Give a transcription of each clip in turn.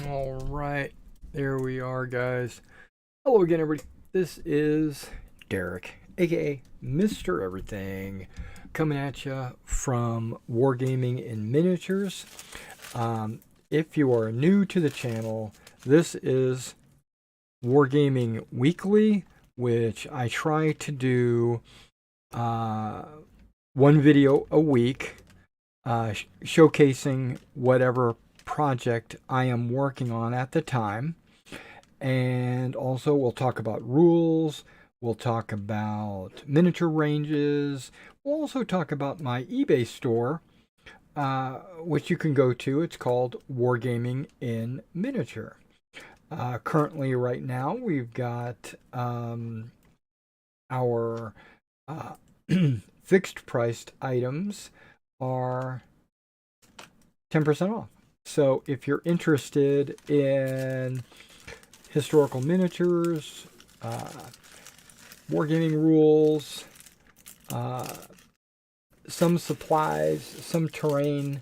All right, there we are, guys. Hello again, everybody. This is Derek, aka Mr. Everything, coming at you from Wargaming in Miniatures. If you are new to the channel, this is Wargaming Weekly, which I try to do one video a week, showcasing whatever project I am working on at the time. And also, we'll talk about rules, we'll talk about miniature ranges, we'll also talk about my eBay store, which you can go to. It's called Wargaming in Miniature. Currently, right now, we've got our fixed priced items are 10% off. So if you're interested in historical miniatures, wargaming rules, some supplies, some terrain,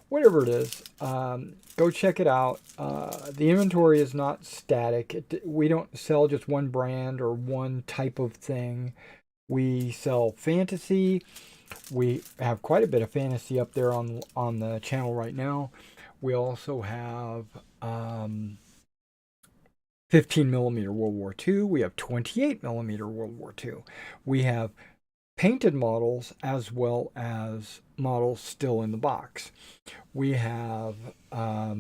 whatever it is, go check it out. The inventory is not static. We don't sell just one brand or one type of thing. We sell fantasy. We have quite a bit of fantasy up there on the channel right now. We also have 15 millimeter World War II. We have 28 millimeter World War II. We have painted models as well as models still in the box. We have a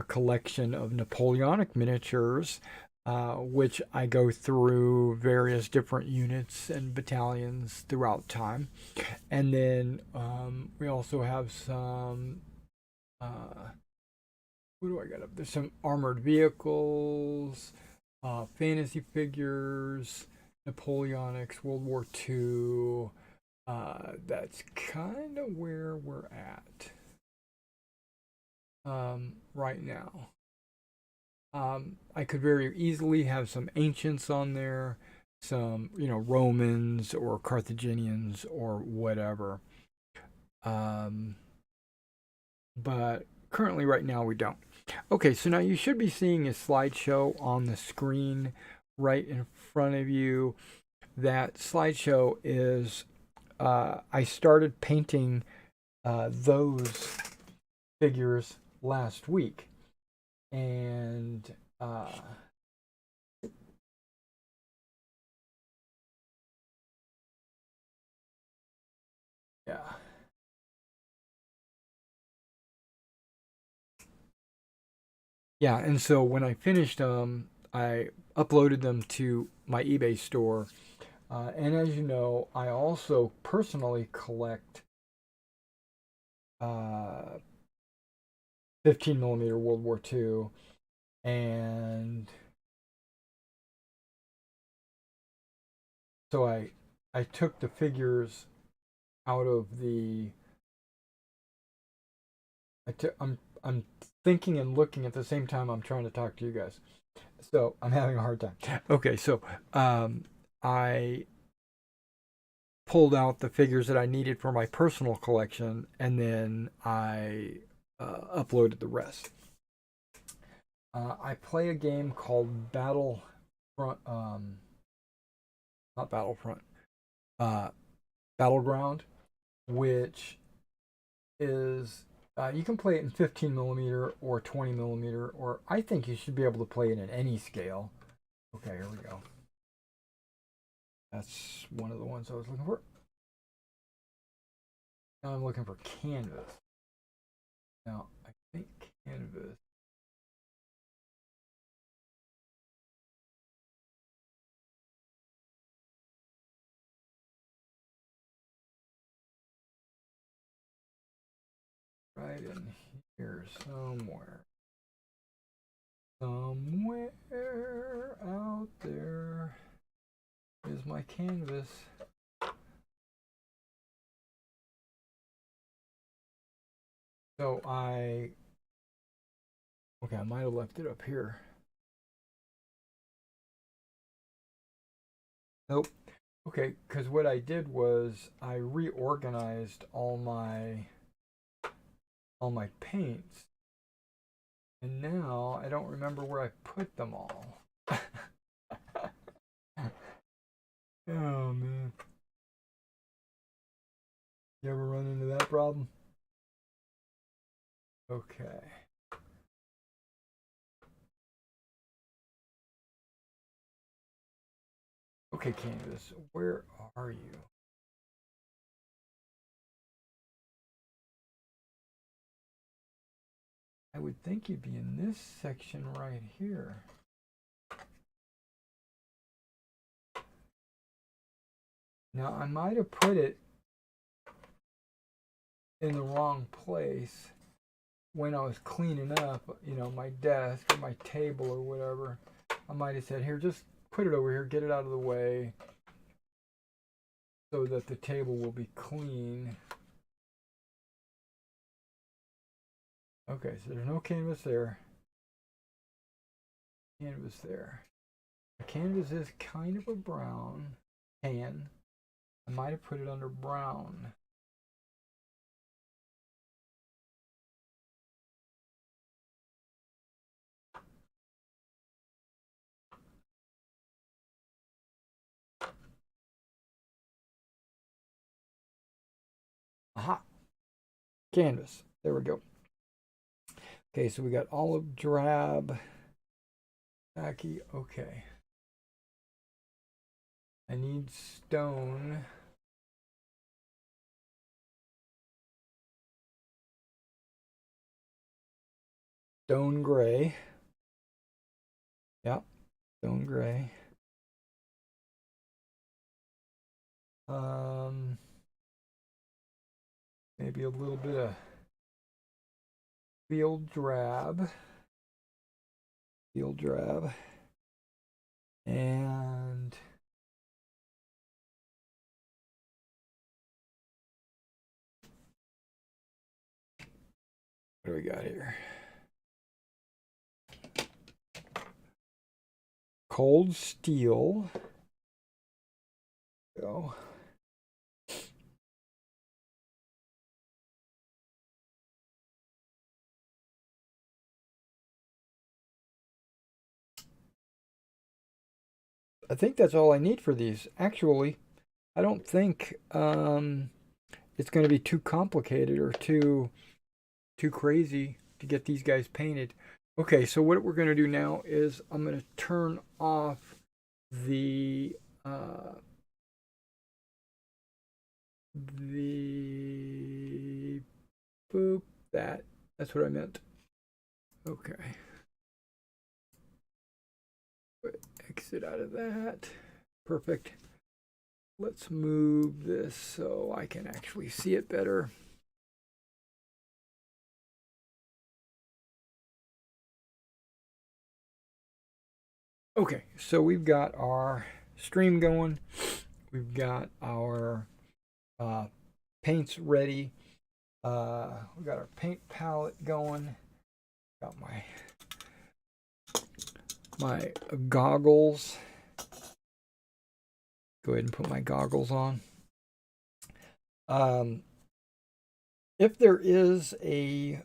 collection of Napoleonic miniatures, which I go through various different units and battalions throughout time. And then we also have some what do I got up? There's some armored vehicles, fantasy figures, Napoleonics, World War II. That's kind of where we're at right now. I could very easily have some ancients on there, some, Romans or Carthaginians or whatever. But currently, right now, we don't. Okay, so now you should be seeing a slideshow on the screen right in front of you. That slideshow is, I started painting those figures last week. And yeah. Yeah, and so when I finished them, I uploaded them to my eBay store. And as you know, I also personally collect 15 millimeter World War II, and so I took the figures out of the. I'm thinking and looking at the same time I'm trying to talk to you guys, so I'm having a hard time. Okay, so I pulled out the figures that I needed for my personal collection, and then I uploaded the rest. I play a game called Battlefront, not Battlefront, Battleground, which is you can play it in 15 millimeter or 20 millimeter, or I think you should be able to play it in any scale. Okay, here we go. That's one of the ones I was looking for. Now I'm looking for canvas. Now I think canvas. Right in here somewhere. Somewhere out there is my canvas. So I might have left it up here. Nope. Okay, because what I did was I reorganized all my paints And now I don't remember where I put them all. Oh man. You ever run into that problem? Okay. Okay, Canvas, where are you? I would think you'd be in this section right here. Now, I might have put it in the wrong place when I was cleaning up, you know, my desk or my table or whatever. I might have said, here, just put it over here, get it out of the way so that the table will be clean. Okay, so there's no canvas there. Canvas there. The canvas is kind of a brown tan. I might have put it under brown. Aha! Canvas. There we go. Okay, so we got olive drab. Khaki. Okay. I need stone. Stone gray. Yep. Stone gray. Maybe a little bit of field drab. Field drab. And what do we got here? Cold steel. Go. I think that's all I need for these. Actually, I don't think it's going to be too complicated or too crazy to get these guys painted. Okay, so what we're going to do now is I'm going to turn off the boop, that's what I meant. Okay. Exit out of that. Perfect. Let's move this so I can actually see it better. Okay, so we've got our stream going. We've got our paints ready. We got our paint palette going. Got my goggles. Go ahead and put my goggles on. If there is a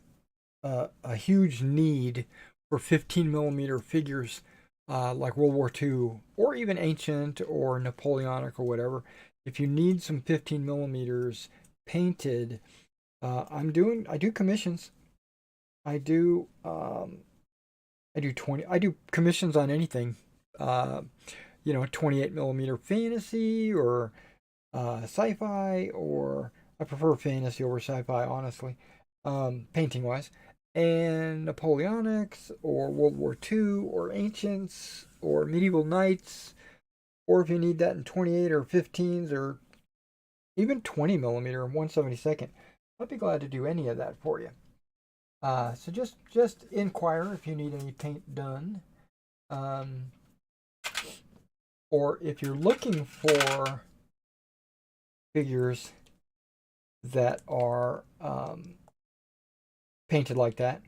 huge need for 15mm figures like World War II or even ancient or Napoleonic or whatever, if you need some 15mm painted, I do commissions. I do commissions on anything. 28mm fantasy or sci-fi, or I prefer fantasy over sci-fi, honestly, painting wise, and Napoleonics or World War II or ancients or medieval knights, or if you need that in 28 or 15s or even 20mm 1/72nd, I'd be glad to do any of that for you. So just inquire if you need any paint done. Or if you're looking for figures that are painted like that,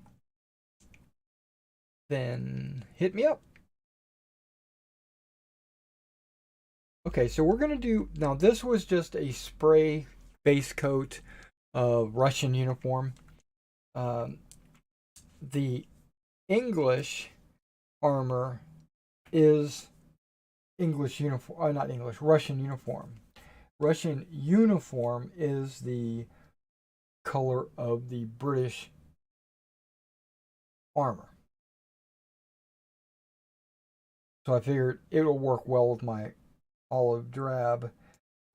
then hit me up. Okay, so we're going to do, now this was just a spray base coat of Russian uniform. The English armor is English uniform, not English, Russian uniform. Russian uniform is the color of the British armor. So I figured it'll work well with my olive drab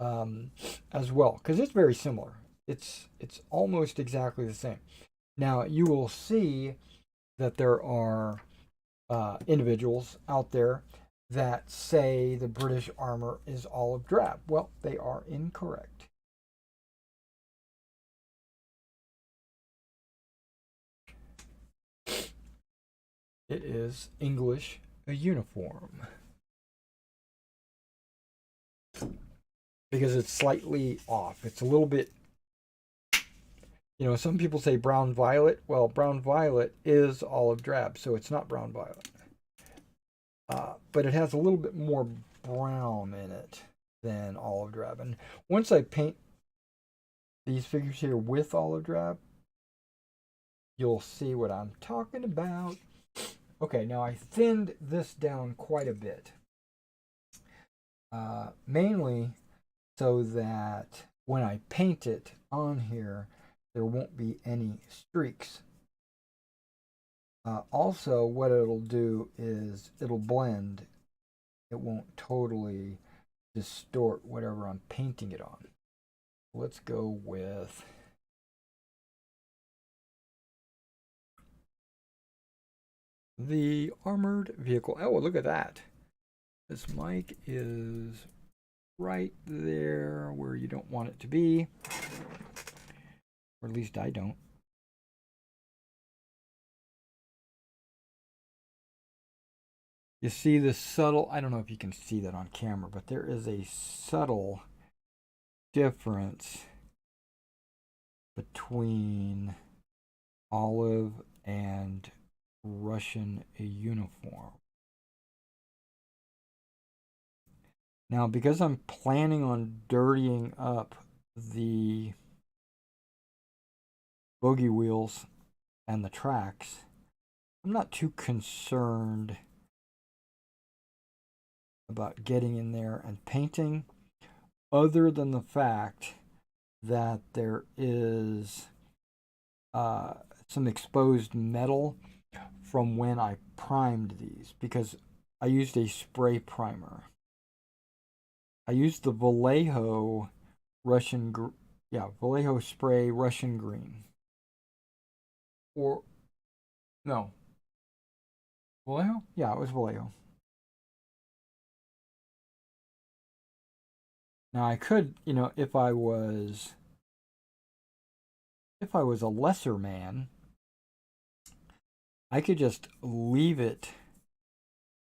as well, because it's very similar. It's almost exactly the same. Now you will see that there are individuals out there that say the British armor is olive drab. Well, they are incorrect. It is English uniform. Because it's slightly off. It's a little bit, some people say brown violet. Well, brown violet is olive drab, so it's not brown violet. But it has a little bit more brown in it than olive drab. And once I paint these figures here with olive drab, you'll see what I'm talking about. Okay, now I thinned this down quite a bit. Mainly so that when I paint it on here, there won't be any streaks. Also, what it'll do is it'll blend. It won't totally distort whatever I'm painting it on. Let's go with the armored vehicle. Oh, look at that. This mic is right there where you don't want it to be. Or at least I don't. You see the subtle, I don't know if you can see that on camera, but there is a subtle difference between olive and Russian uniform. Now, because I'm planning on dirtying up the bogey wheels and the tracks, I'm not too concerned about getting in there and painting, other than the fact that there is some exposed metal from when I primed these, because I used a spray primer. I used the Vallejo Vallejo spray Russian green. Or, no. Vallejo? Yeah, it was Vallejo. Now I could, if I was a lesser man, I could just leave it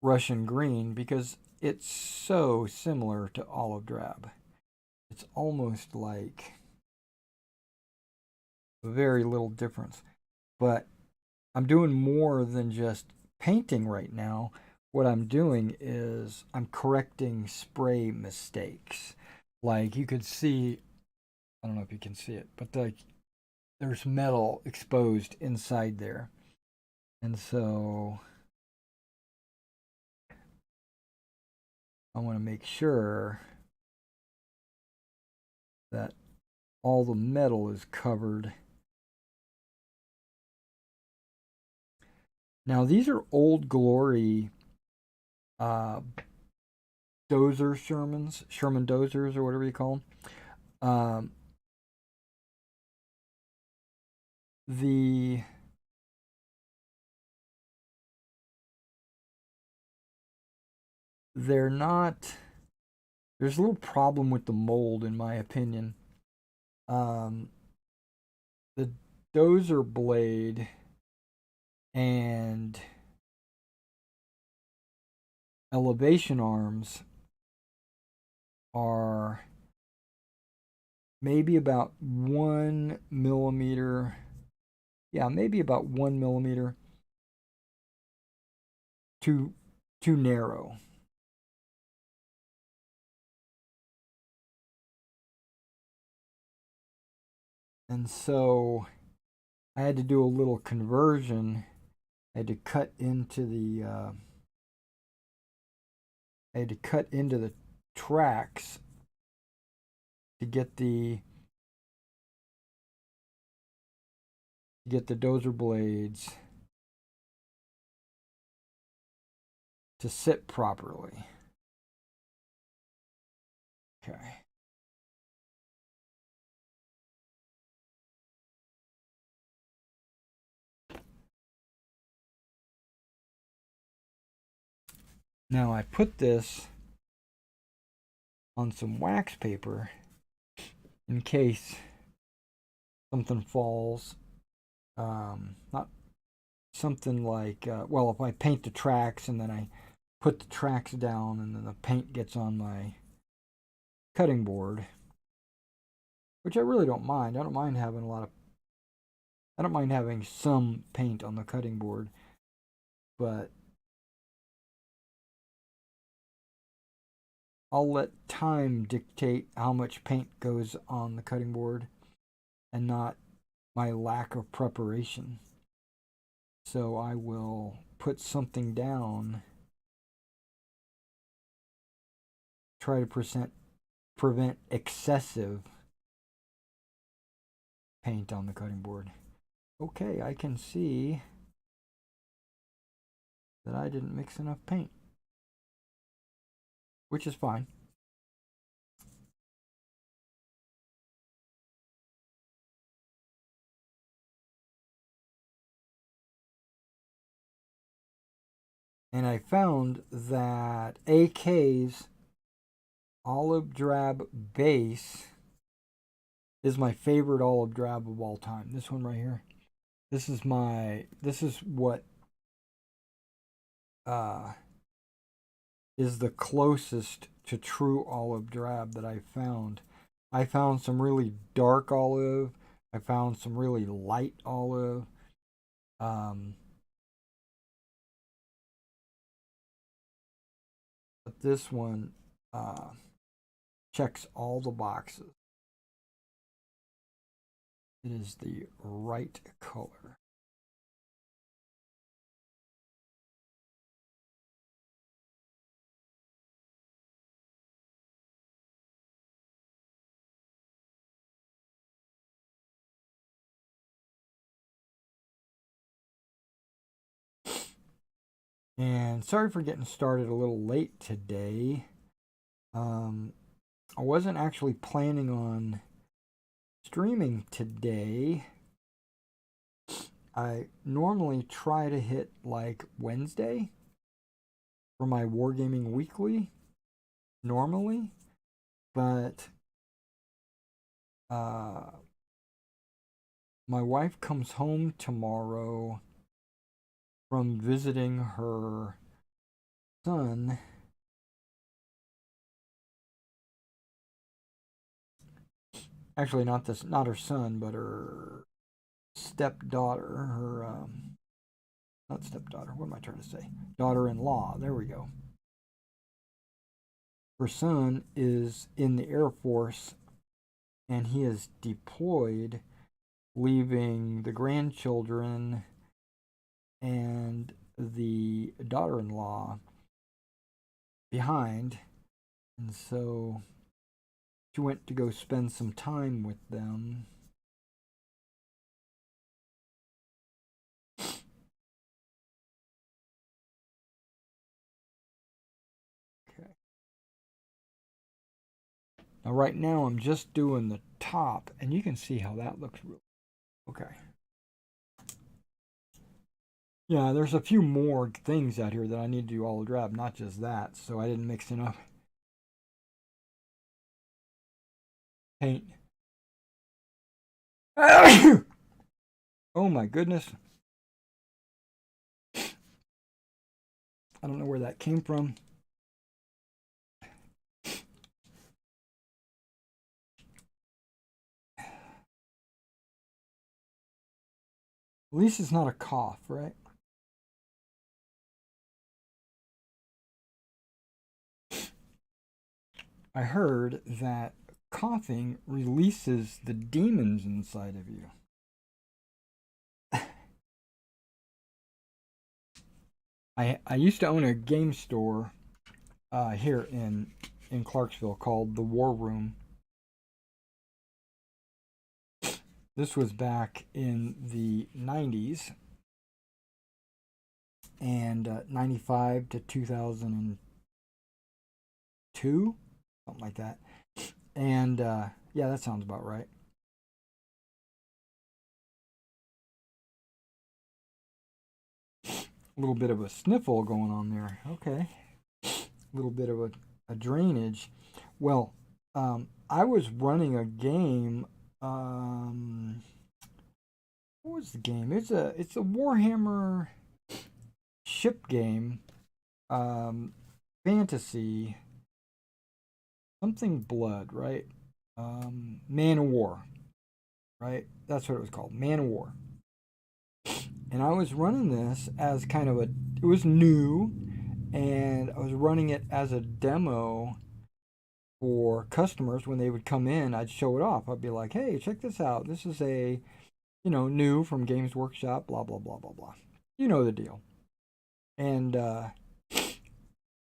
Russian green because it's so similar to olive drab. It's almost like very little difference. But I'm doing more than just painting right now. What I'm doing is I'm correcting spray mistakes. Like you could see, I don't know if you can see it, but there's metal exposed inside there. And so I want to make sure that all the metal is covered. Now these are Old Glory dozer Sherman dozers, or whatever you call them. They're not, there's a little problem with the mold in my opinion. The dozer blade and elevation arms are maybe about 1 millimeter. Yeah, maybe about 1 millimeter too narrow. And so I had to do a little conversion. I had to cut into the tracks to get the dozer blades to sit properly. Okay. Now I put this on some wax paper in case something falls. Not something like, well, if I paint the tracks and then I put the tracks down and then the paint gets on my cutting board, which I really don't mind. I don't mind having some paint on the cutting board, but I'll let time dictate how much paint goes on the cutting board and not my lack of preparation. So I will put something down, try to prevent excessive paint on the cutting board. Okay, I can see that I didn't mix enough paint, which is fine. And I found that AK's olive drab base is my favorite olive drab of all time. This one right here. This is what is the closest to true olive drab that I found. I found some really dark olive. I found some really light olive. But this one checks all the boxes. It is the right color. And sorry for getting started a little late today. I wasn't actually planning on streaming today. I normally try to hit like Wednesday for my Wargaming Weekly, normally, but my wife comes home tomorrow from visiting her son. Actually, not her son, but her stepdaughter, not stepdaughter, what am I trying to say? Daughter-in-law, there we go. Her son is in the Air Force and he is deployed, leaving the grandchildren and the daughter-in-law behind. And so she went to go spend some time with them. Okay. Now right now I'm just doing the top, and you can see how that looks really okay. Yeah, there's a few more things out here that I need to do olive drab, not just that, so I didn't mix enough paint. Oh my goodness. I don't know where that came from. At least it's not a cough, right? I heard that coughing releases the demons inside of you. I used to own a game store here in Clarksville called the War Room. This was back in the 90s and 95 to 2002, something like that. And yeah, that sounds about right. A little bit of a sniffle going on there. Okay. A little bit of a drainage. Well, I was running a game. What was the game? It's a Warhammer ship game. Fantasy. Something blood, right? Man of War, right? That's what it was called. Man of War. And I was running this as kind of it was new, and I was running it as a demo for customers. When they would come in, I'd show it off. I'd be like, hey, check this out. This is a, new from Games Workshop, blah, blah, blah, blah, blah. You know the deal. And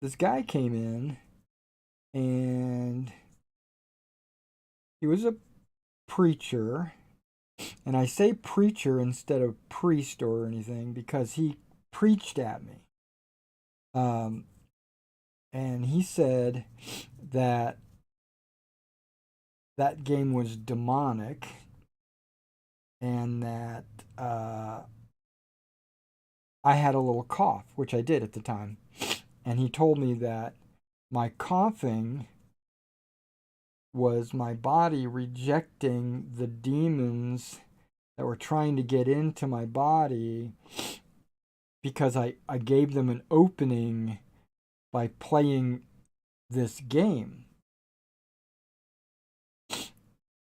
this guy came in, and he was a preacher. And I say preacher instead of priest or anything because he preached at me. And he said that that game was demonic and that I had a little cough, which I did at the time. And he told me that my coughing was my body rejecting the demons that were trying to get into my body because I gave them an opening by playing this game.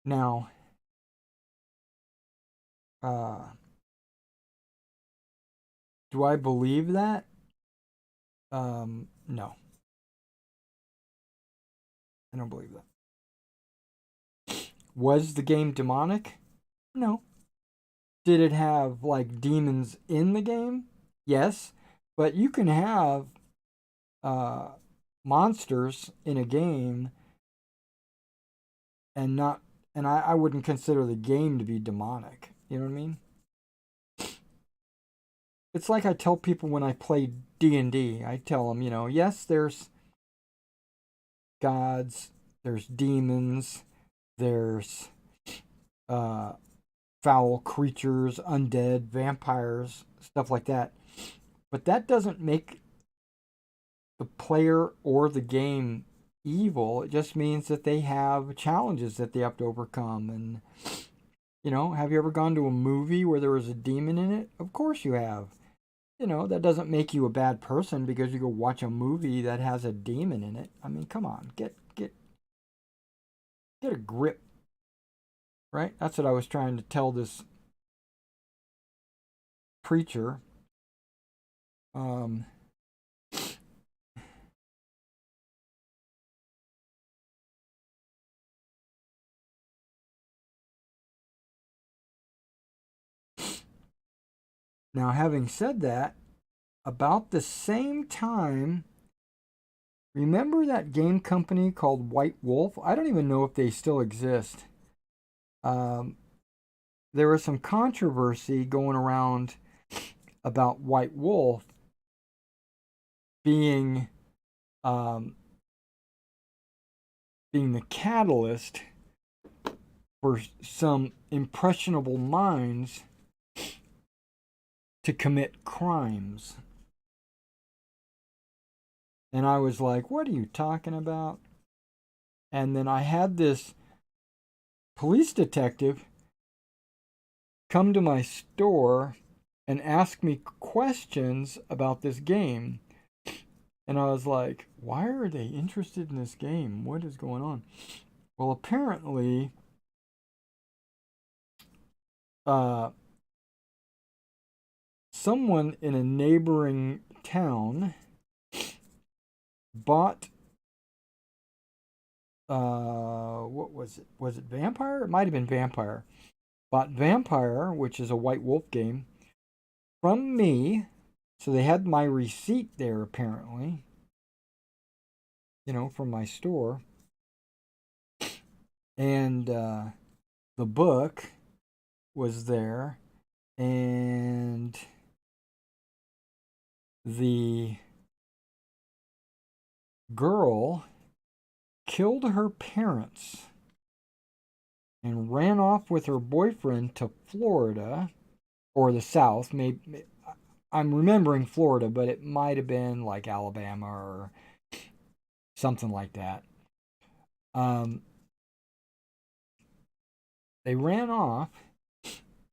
Now, do I believe that? No. I don't believe that. Was the game demonic? No. Did it have like demons in the game? Yes. But you can have monsters in a game and I wouldn't consider the game to be demonic. You know what I mean? It's like I tell people when I play D&D. I tell them, yes, there's gods, there's demons, there's foul creatures, undead, vampires, stuff like that. But that doesn't make the player or the game evil. It just means that they have challenges that they have to overcome. And, have you ever gone to a movie where there was a demon in it? Of course you have. That doesn't make you a bad person because you go watch a movie that has a demon in it. I mean, come on, get a grip. Right? That's what I was trying to tell this preacher. Now, having said that, about the same time, remember that game company called White Wolf? I don't even know if they still exist. There was some controversy going around about White Wolf being the catalyst for some impressionable minds to commit crimes. And I was like, what are you talking about? And then I had this police detective come to my store and ask me questions about this game. And I was like, why are they interested in this game? What is going on? Well, apparently, someone in a neighboring town bought what was it? Was it Vampire? It might have been Vampire. Bought Vampire, which is a White Wolf game, from me So they had my receipt there, apparently, from my store. And the book was there. And the girl killed her parents and ran off with her boyfriend to Florida or the South. Maybe I'm remembering Florida, but it might have been like Alabama or something like that. They ran off,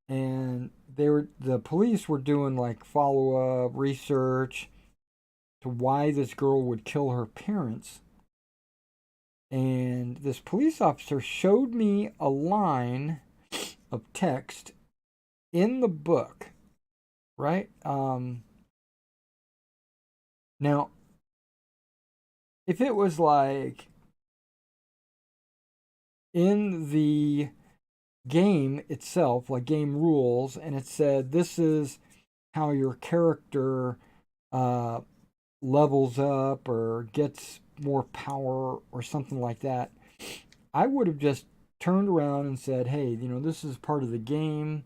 and the police were doing like follow-up research to why this girl would kill her parents. And this police officer showed me a line of text in the book, right? Now, if it was like in the game itself, like game rules, and it said this is how your character levels up or gets more power or something like that, I would have just turned around and said, hey, this is part of the game.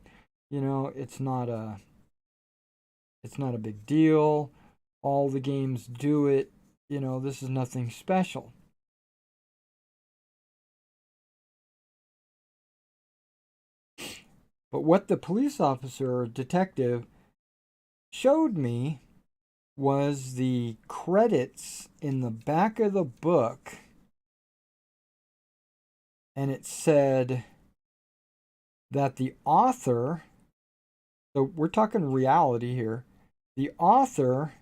It's not a big deal. All the games do it. This is nothing special. But what the police officer, detective, showed me was the credits in the back of the book. And it said that the author, so we're talking reality here, the author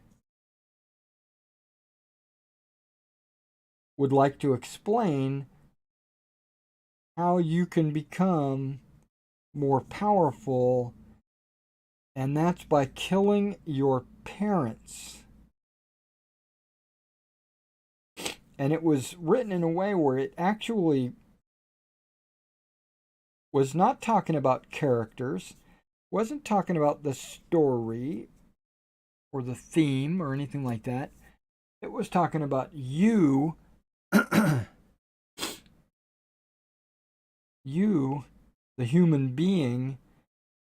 would like to explain how you can become more powerful, and that's by killing your parents. And it was written in a way where it actually was not talking about characters, wasn't talking about the story or the theme or anything like that. It was talking about you, you, the human being,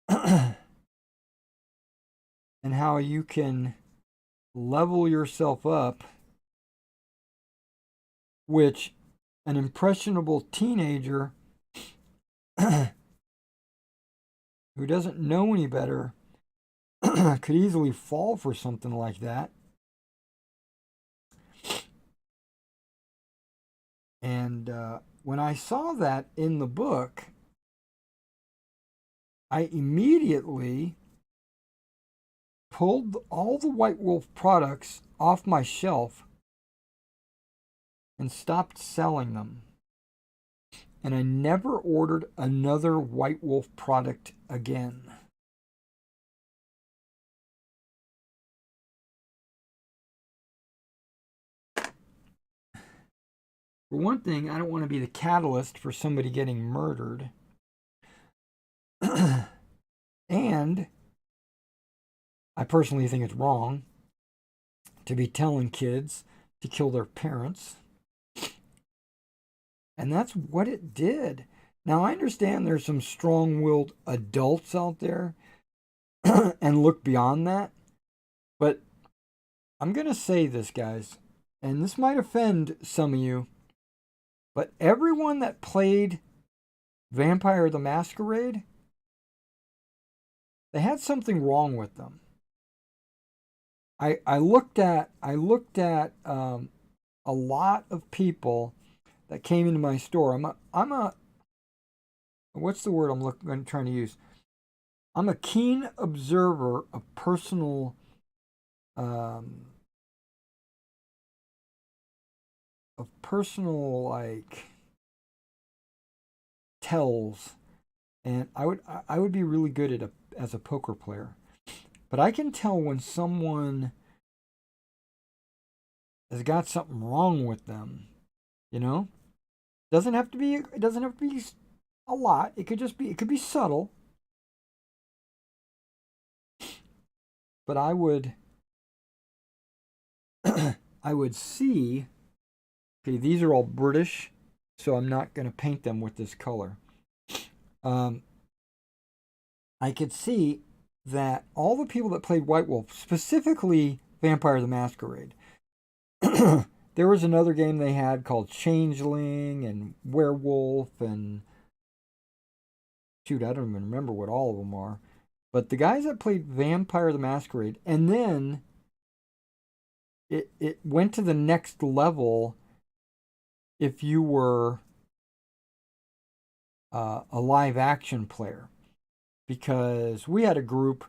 and how you can level yourself up, which an impressionable teenager who doesn't know any better could easily fall for something like that. And when I saw that in the book, I immediately pulled all the White Wolf products off my shelf and stopped selling them. And I never ordered another White Wolf product again. For one thing, I don't want to be the catalyst for somebody getting murdered. And I personally think it's wrong to be telling kids to kill their parents. And that's what it did. Now, I understand there's some strong-willed adults out there and look beyond that. But I'm going to say this, guys, and this might offend some of you, but everyone that played Vampire the Masquerade, they had something wrong with them. I looked at a lot of people that came into my store. I'm a what's the word I'm trying to use? I'm a keen observer of personal like tells, and I would be really good as a poker player. But I can tell when someone has got something wrong with them, It doesn't have to be a lot. It could be subtle. But I would I would see, okay, these are all British, so I'm not going to paint them with this color. I could see that all the people that played White Wolf, specifically Vampire the Masquerade, there was another game they had called Changeling and Werewolf and shoot, I don't even remember what all of them are. But the guys that played Vampire the Masquerade, and then it went to the next level if you were a live action player. Because we had a group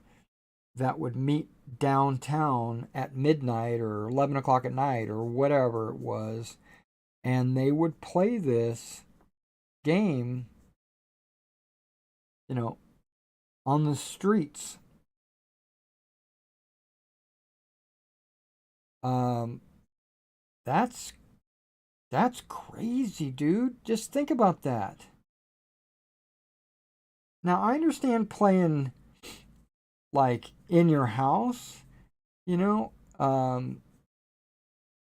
that would meet downtown at midnight or 11 o'clock at night or whatever it was, and they would play this game, you know, on the streets. That's crazy, dude. Just think about that. Now I understand playing like in your house, you know,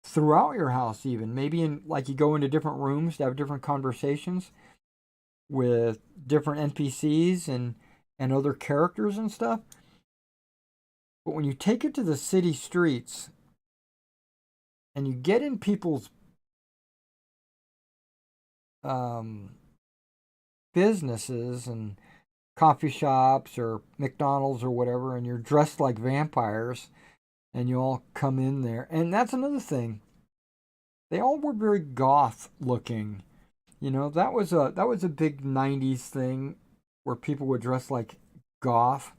throughout your house even. Maybe in like you go into different rooms to have different conversations with different NPCs and other characters and stuff. But when you take it to the city streets and you get in people's businesses and coffee shops or McDonald's or whatever, and you're dressed like vampires, and you all come in there. And that's another thing. They all were very goth looking. You know, that was a big 90s thing where people would dress like goth.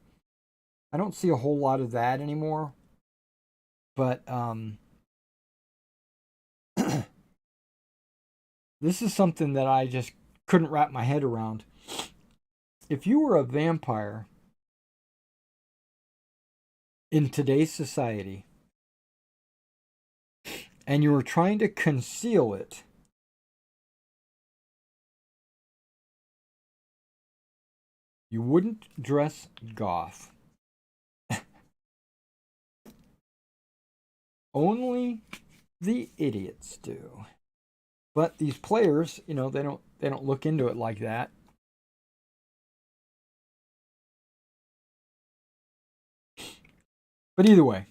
I don't see a whole lot of that anymore. But this is something that I just couldn't wrap my head around. If you were a vampire in today's society and you were trying to conceal it, you wouldn't dress goth. Only the idiots do. But these players, you know, they don't look into it like that. But either way,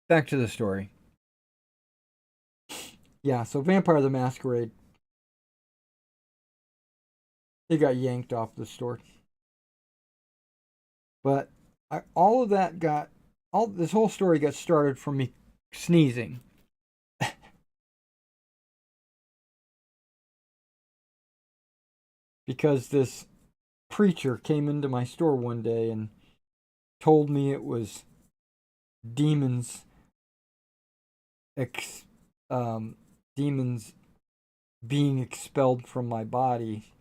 back to the story. Yeah, so Vampire the Masquerade, it got yanked off the store. But all of that got, all this whole story got started from me sneezing. Because this preacher came into my store one day and told me it was demons demons being expelled from my body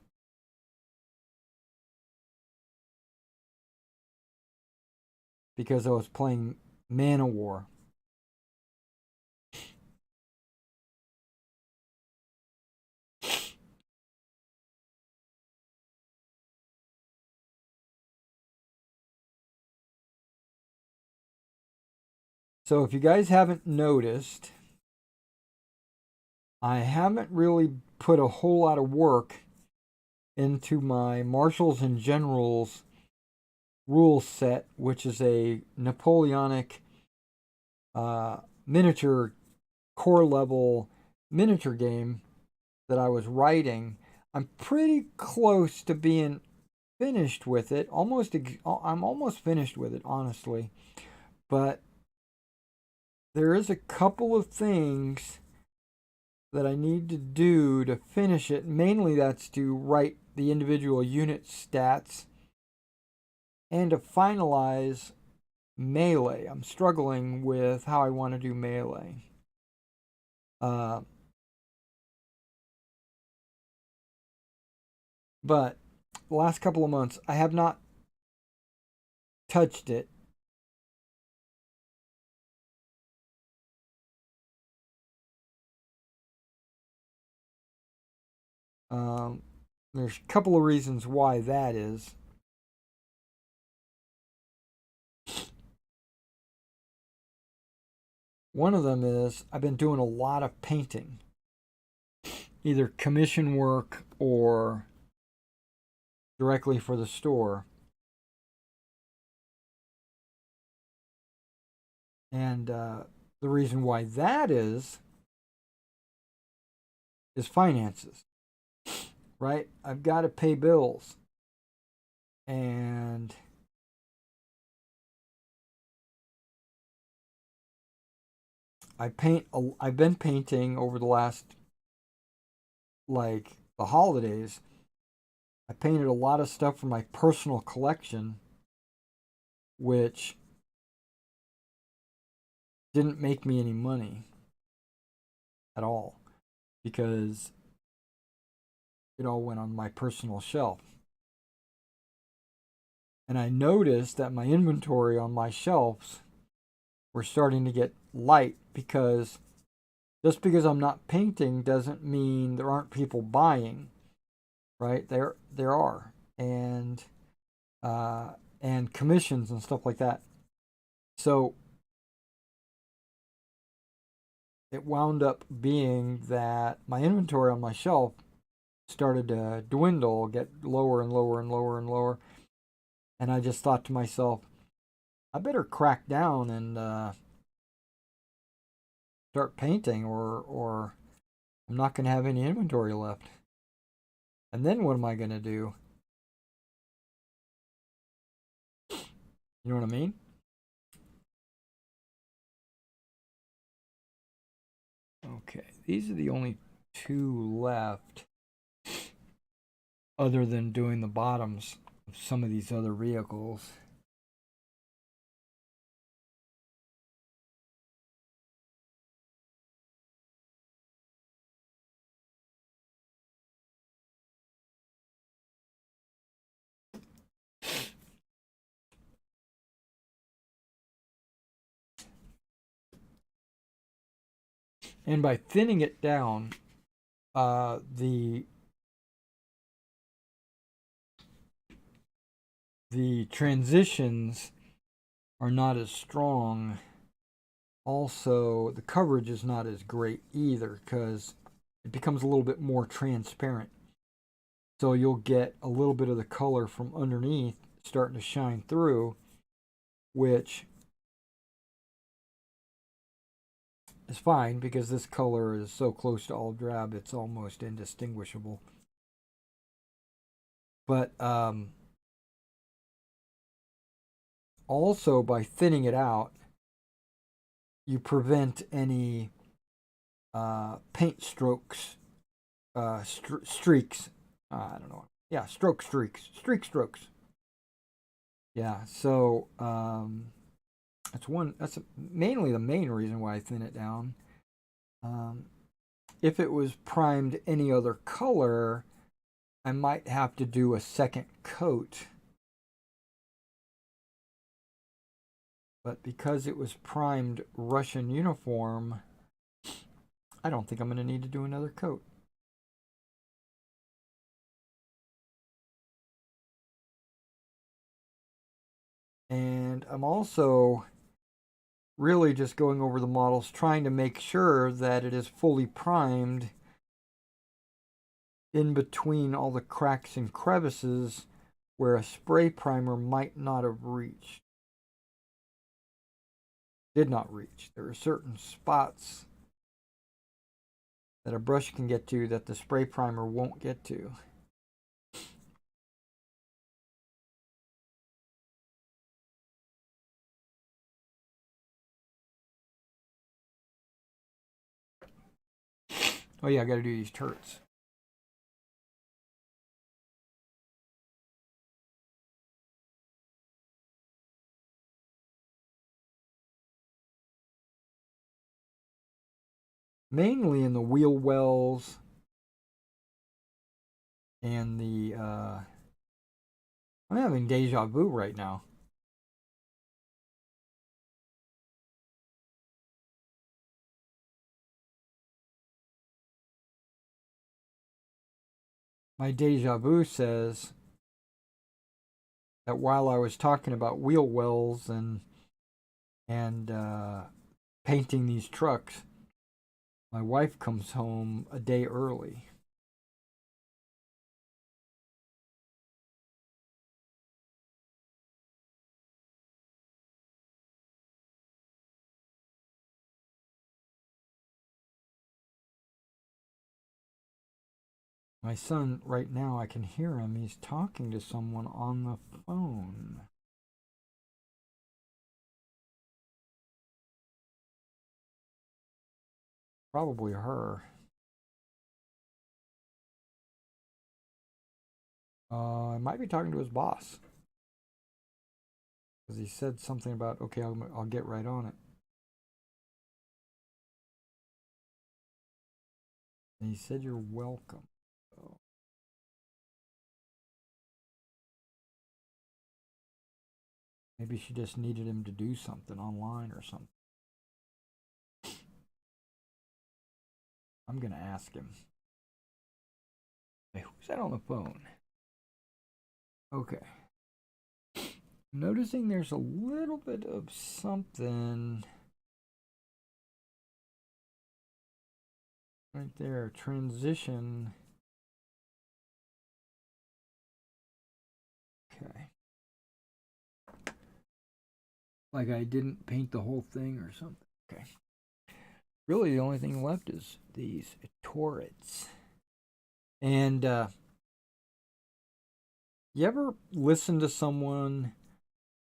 because I was playing Man of War. So if you guys haven't noticed, I haven't really put a whole lot of work into my Marshals and Generals rule set, which is a Napoleonic miniature core level miniature game that I was writing. I'm pretty close to being finished with it. I'm almost finished with it, honestly. But there is a couple of things that I need to do to finish it. Mainly that's to write the individual unit stats and to finalize melee. I'm struggling with how I want to do melee. But the last couple of months, I have not touched it. There's a couple of reasons why that is. One of them is I've been doing a lot of painting, either commission work or directly for the store. And the reason why that is finances, right? I've got to pay bills. And I've been painting over the last, like, the holidays. I painted a lot of stuff for my personal collection, which didn't make me any money at all because it all went on my personal shelf. And I noticed that my inventory on my shelves were starting to get light because just because I'm not painting doesn't mean there aren't people buying, right? There are, and commissions and stuff like that. So it wound up being that my inventory on my shelf started to dwindle, get lower and lower and lower and lower. And I just thought to myself, I better crack down and start painting, or I'm not going to have any inventory left. And then what am I going to do? You know what I mean? Okay, these are the only two left, other than doing the bottoms of some of these other vehicles. And by thinning it down, the transitions are not as strong. Also, the coverage is not as great either because it becomes a little bit more transparent. So you'll get a little bit of the color from underneath starting to shine through, which is fine because this color is so close to all drab it's almost indistinguishable. But also by thinning it out, you prevent any paint strokes, streaks. I don't know. Yeah, strokes. Yeah, so that's mainly the main reason why I thin it down. If it was primed any other color, I might have to do a second coat. But because it was primed Russian uniform, I don't think I'm going to need to do another coat. And I'm also really just going over the models, trying to make sure that it is fully primed in between all the cracks and crevices where a spray primer might not have reached. Did not reach. There are certain spots that a brush can get to that the spray primer won't get to. Oh yeah, I got to do these turrets. Mainly in the wheel wells and the I'm having deja vu right now. My deja vu says that while I was talking about wheel wells and painting these trucks, my wife comes home a day early. My son, right now, I can hear him. He's talking to someone on the phone. Probably her. I might be talking to his boss. Because he said something about, okay, I'll get right on it. And he said, you're welcome. So, maybe she just needed him to do something online or something. I'm going to ask him. Hey, who's that on the phone? Okay. Noticing there's a little bit of something right there. Transition. Okay. Like I didn't paint the whole thing or something. Okay. Really, the only thing left is these turrets. And you ever listen to someone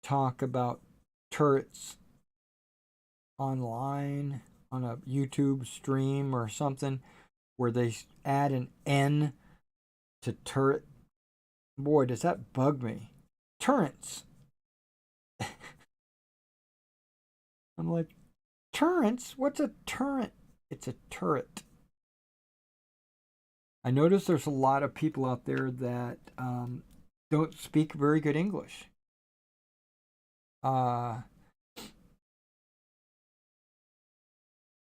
talk about turrets online on a YouTube stream or something where they add an N to turret? Boy, does that bug me. Turrets. I'm like, turrets? What's a turret? It's a turret. I notice there's a lot of people out there that don't speak very good English.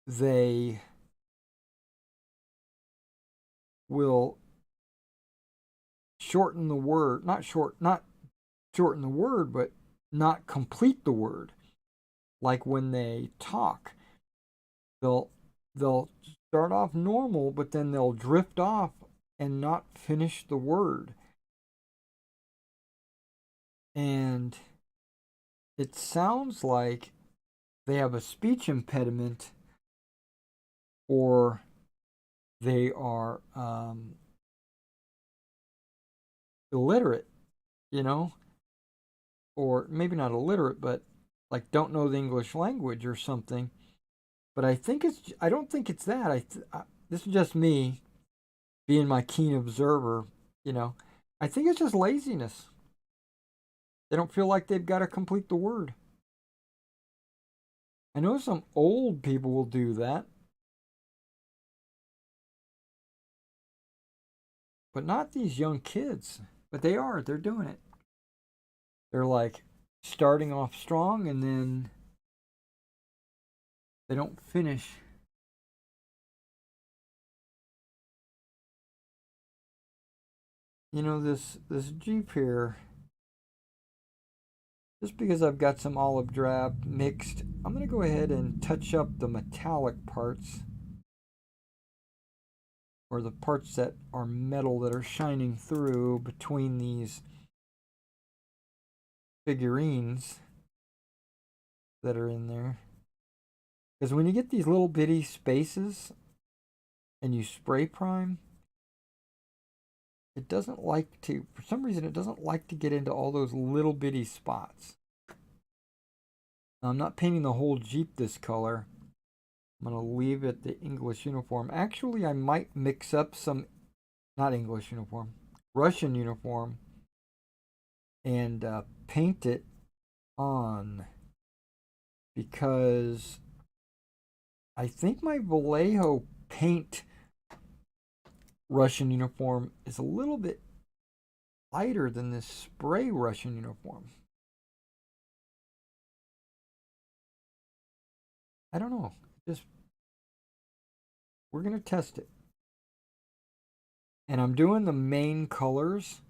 They will shorten the word, not shorten the word, but not complete the word. Like when they talk, they'll start off normal, but then they'll drift off and not finish the word. And it sounds like they have a speech impediment or they are illiterate, you know, or maybe not illiterate, but like don't know the English language or something. But I don't think it's that. This is just me being my keen observer, you know. I think it's just laziness. They don't feel like they've got to complete the word. I know some old people will do that, but not these young kids. But they're doing it. They're like starting off strong and then they don't finish. You know, this Jeep here, just because I've got some olive drab mixed, I'm going to go ahead and touch up the metallic parts, or the parts that are metal that are shining through between these figurines that are in there. Because when you get these little bitty spaces and you spray prime, it doesn't like to, for some reason, it doesn't like to get into all those little bitty spots. Now, I'm not painting the whole Jeep this color. I'm going to leave it the English uniform. Actually, I might mix up some, not English uniform, Russian uniform, and paint it on, because I think my Vallejo paint Russian uniform is a little bit lighter than this spray Russian uniform. I don't know. Just, we're going to test it. And I'm doing the main colors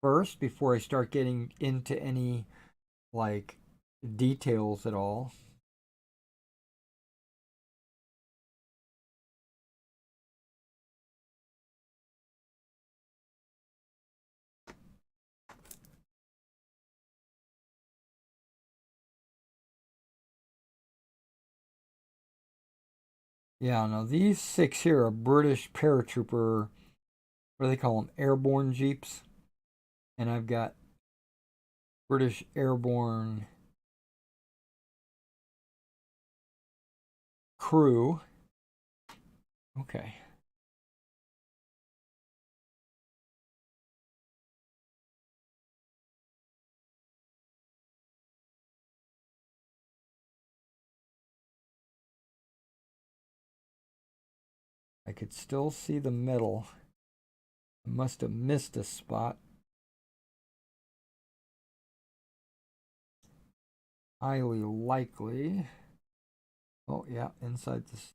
first before I start getting into any like details at all. Yeah, no, these 6 here are British paratrooper, what do they call them? Airborne Jeeps. And I've got British Airborne Crew. Okay. I could still see the middle. I must have missed a spot. Highly likely. Oh, yeah, inside this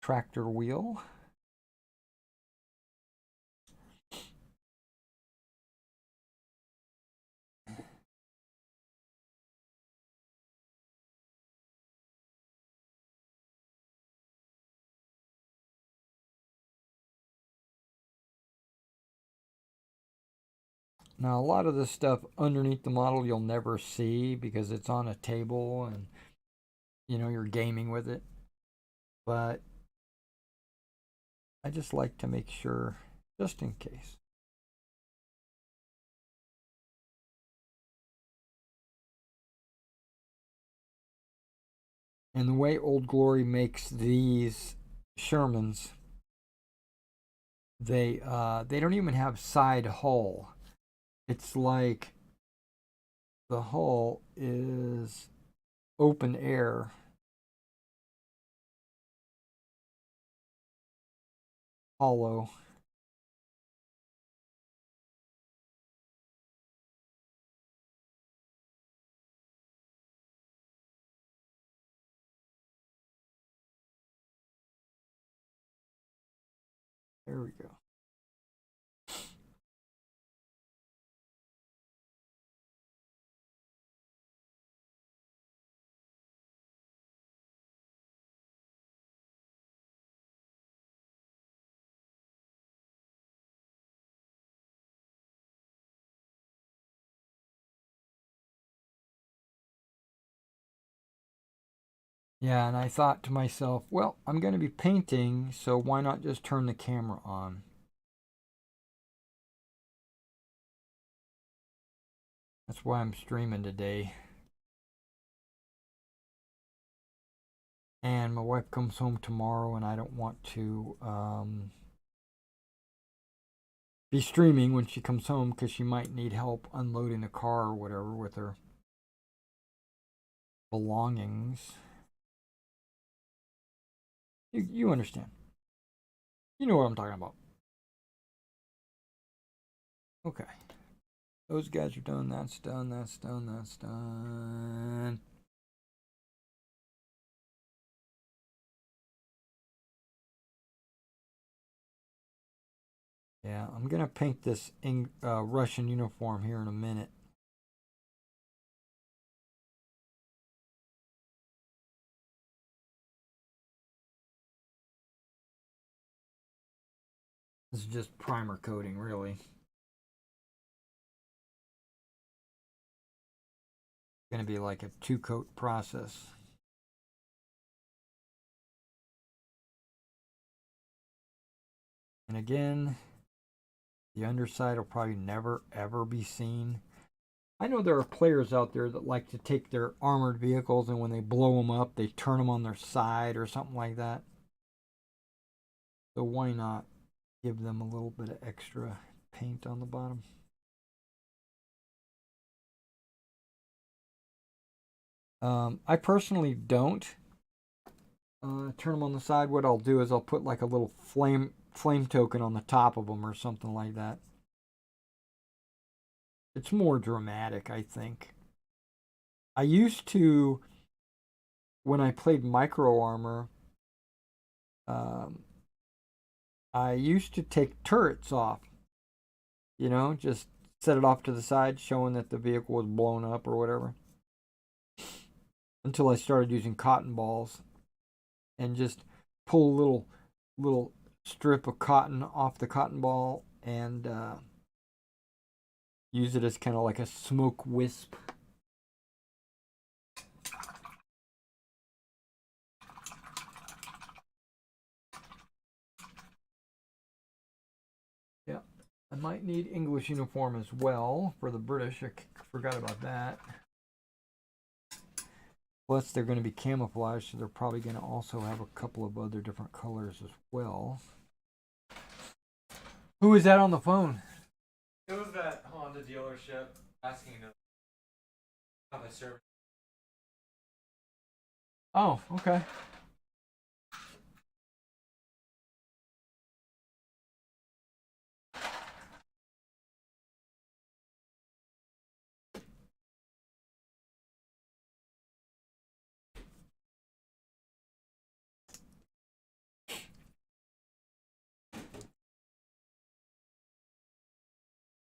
tractor wheel. Now, a lot of this stuff underneath the model you'll never see because it's on a table and, you know, you're gaming with it. But I just like to make sure, just in case. And the way Old Glory makes these Shermans, they don't even have side hull. It's like the hull is open air, hollow. There we go. Yeah, and I thought to myself, well, I'm going to be painting, so why not just turn the camera on? That's why I'm streaming today. And my wife comes home tomorrow, and I don't want to be streaming when she comes home because she might need help unloading the car or whatever with her belongings. You understand. You know what I'm talking about. Okay. Those guys are done. That's done. That's done. That's done. Yeah, I'm going to paint this Russian uniform here in a minute. This is just primer coating, really. Going to be like a 2-coat process. And again, the underside will probably never ever be seen. I know there are players out there that like to take their armored vehicles and when they blow them up, they turn them on their side or something like that. So why not give them a little bit of extra paint on the bottom? I personally don't turn them on the side. What I'll do is I'll put like a little flame token on the top of them or something like that. It's more dramatic, I think. I used to, when I played Micro Armor, um, I used to take turrets off. You know, just set it off to the side, showing that the vehicle was blown up or whatever. Until I started using cotton balls and just pull a little strip of cotton off the cotton ball and use it as kind of like a smoke wisp. I might need English uniform as well for the British. I forgot about that. Plus, they're going to be camouflaged, so they're probably going to also have a couple of other different colors as well. Who is that on the phone? It was that Honda dealership asking to have a service. Oh, okay.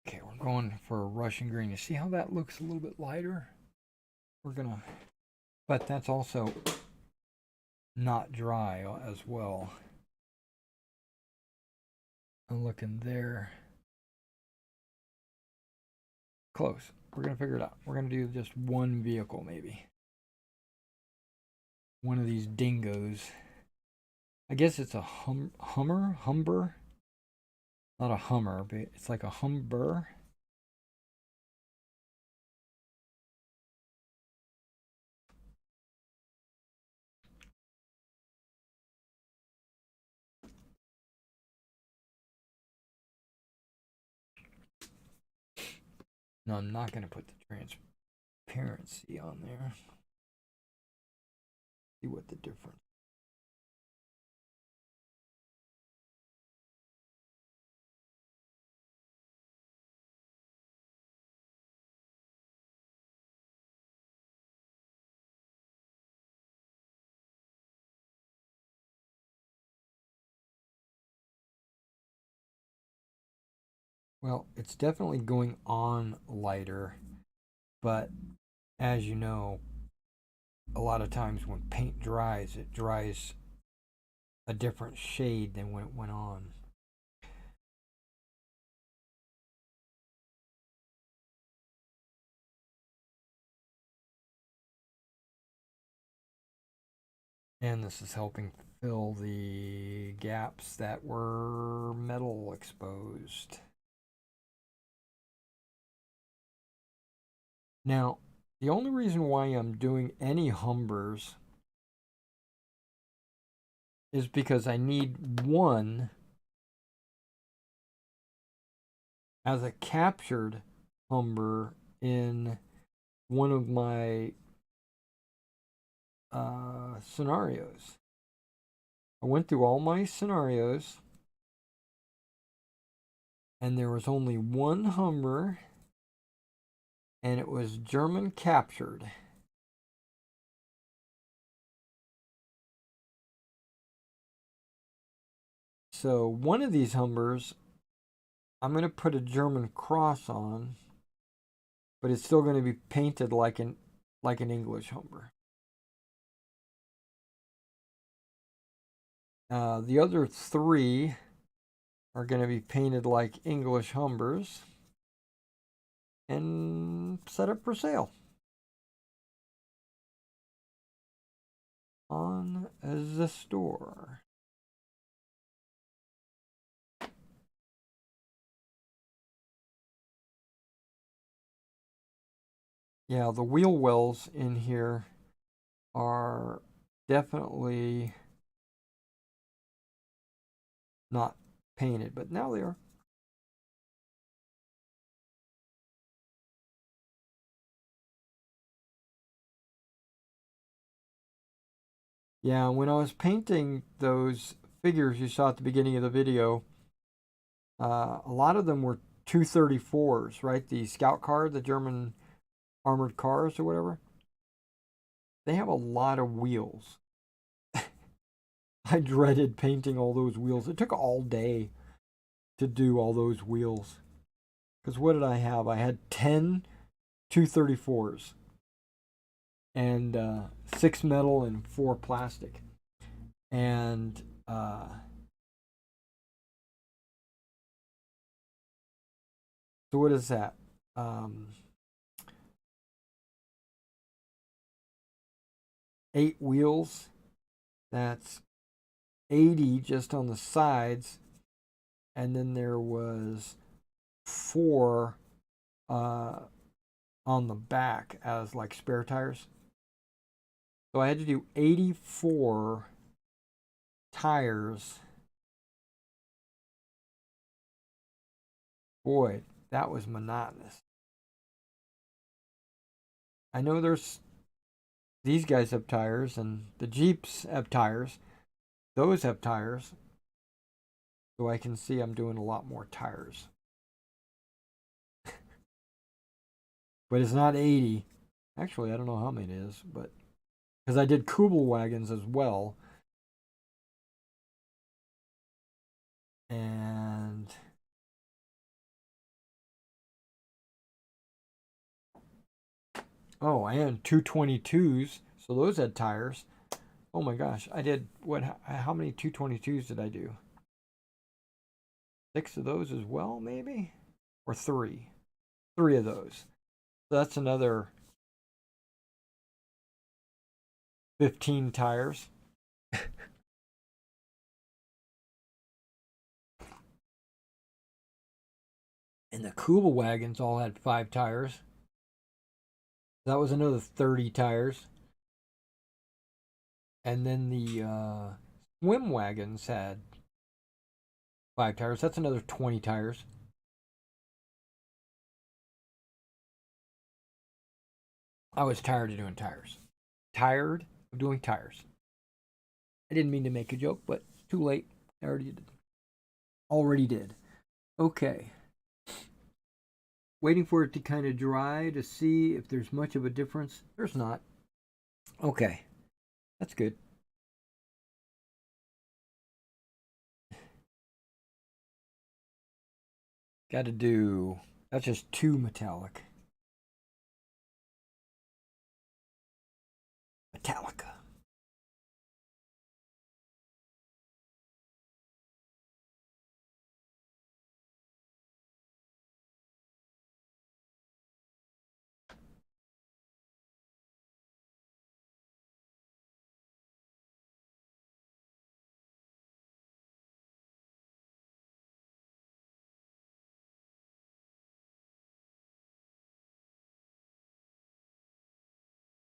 Okay, we're going for a Russian green. You see how that looks a little bit lighter? We're gonna, but that's also not dry as well. I'm looking there. Close. We're gonna figure it out. We're gonna do just one vehicle maybe. One of these dingoes. I guess it's a Humber? Not a Hummer, but it's like a Humber. No, I'm not going to put the transparency on there. See what the difference. Well, it's definitely going on lighter, but as you know, a lot of times when paint dries, it dries a different shade than when it went on. And this is helping fill the gaps that were metal exposed. Now, the only reason why I'm doing any Humbers is because I need one as a captured Humber in one of my scenarios. I went through all my scenarios and there was only one Humber and it was German captured. So one of these Humbers I'm going to put a German cross on, but it's still going to be painted like an English Humber. The other three are going to be painted like English Humbers and set up for sale on the store. Yeah, the wheel wells in here are definitely not painted, but now they are. Yeah, when I was painting those figures you saw at the beginning of the video, a lot of them were 234s, right? The scout car, the German armored cars or whatever. They have a lot of wheels. I dreaded painting all those wheels. It took all day to do all those wheels. Because what did I have? I had 10 234s and 6 metal and 4 plastic. And so what is that? 8 wheels. That's 80 just on the sides. And then there was 4 on the back as like spare tires. So I had to do 84 tires. Boy, that was monotonous. I know these guys have tires and the Jeeps have tires. Those have tires. So I can see I'm doing a lot more tires. But it's not 80. Actually, I don't know how many it is, but because I did Kubel wagons as well. And oh, and 222s. So those had tires. Oh my gosh, I did what? How many 222s did I do? 6 of those as well, maybe? Or 3? 3 of those. So that's another 15 tires. And the Kubel wagons all had 5 tires. That was another 30 tires. And then the swim wagons had 5 tires. That's another 20 tires. I was tired of doing tires. Tired of doing tires. I didn't mean to make a joke, but too late. I already did. Okay. Waiting for it to kind of dry to see if there's much of a difference. There's not. Okay. That's good. Got to do... That's just 2 metallic. Metallica.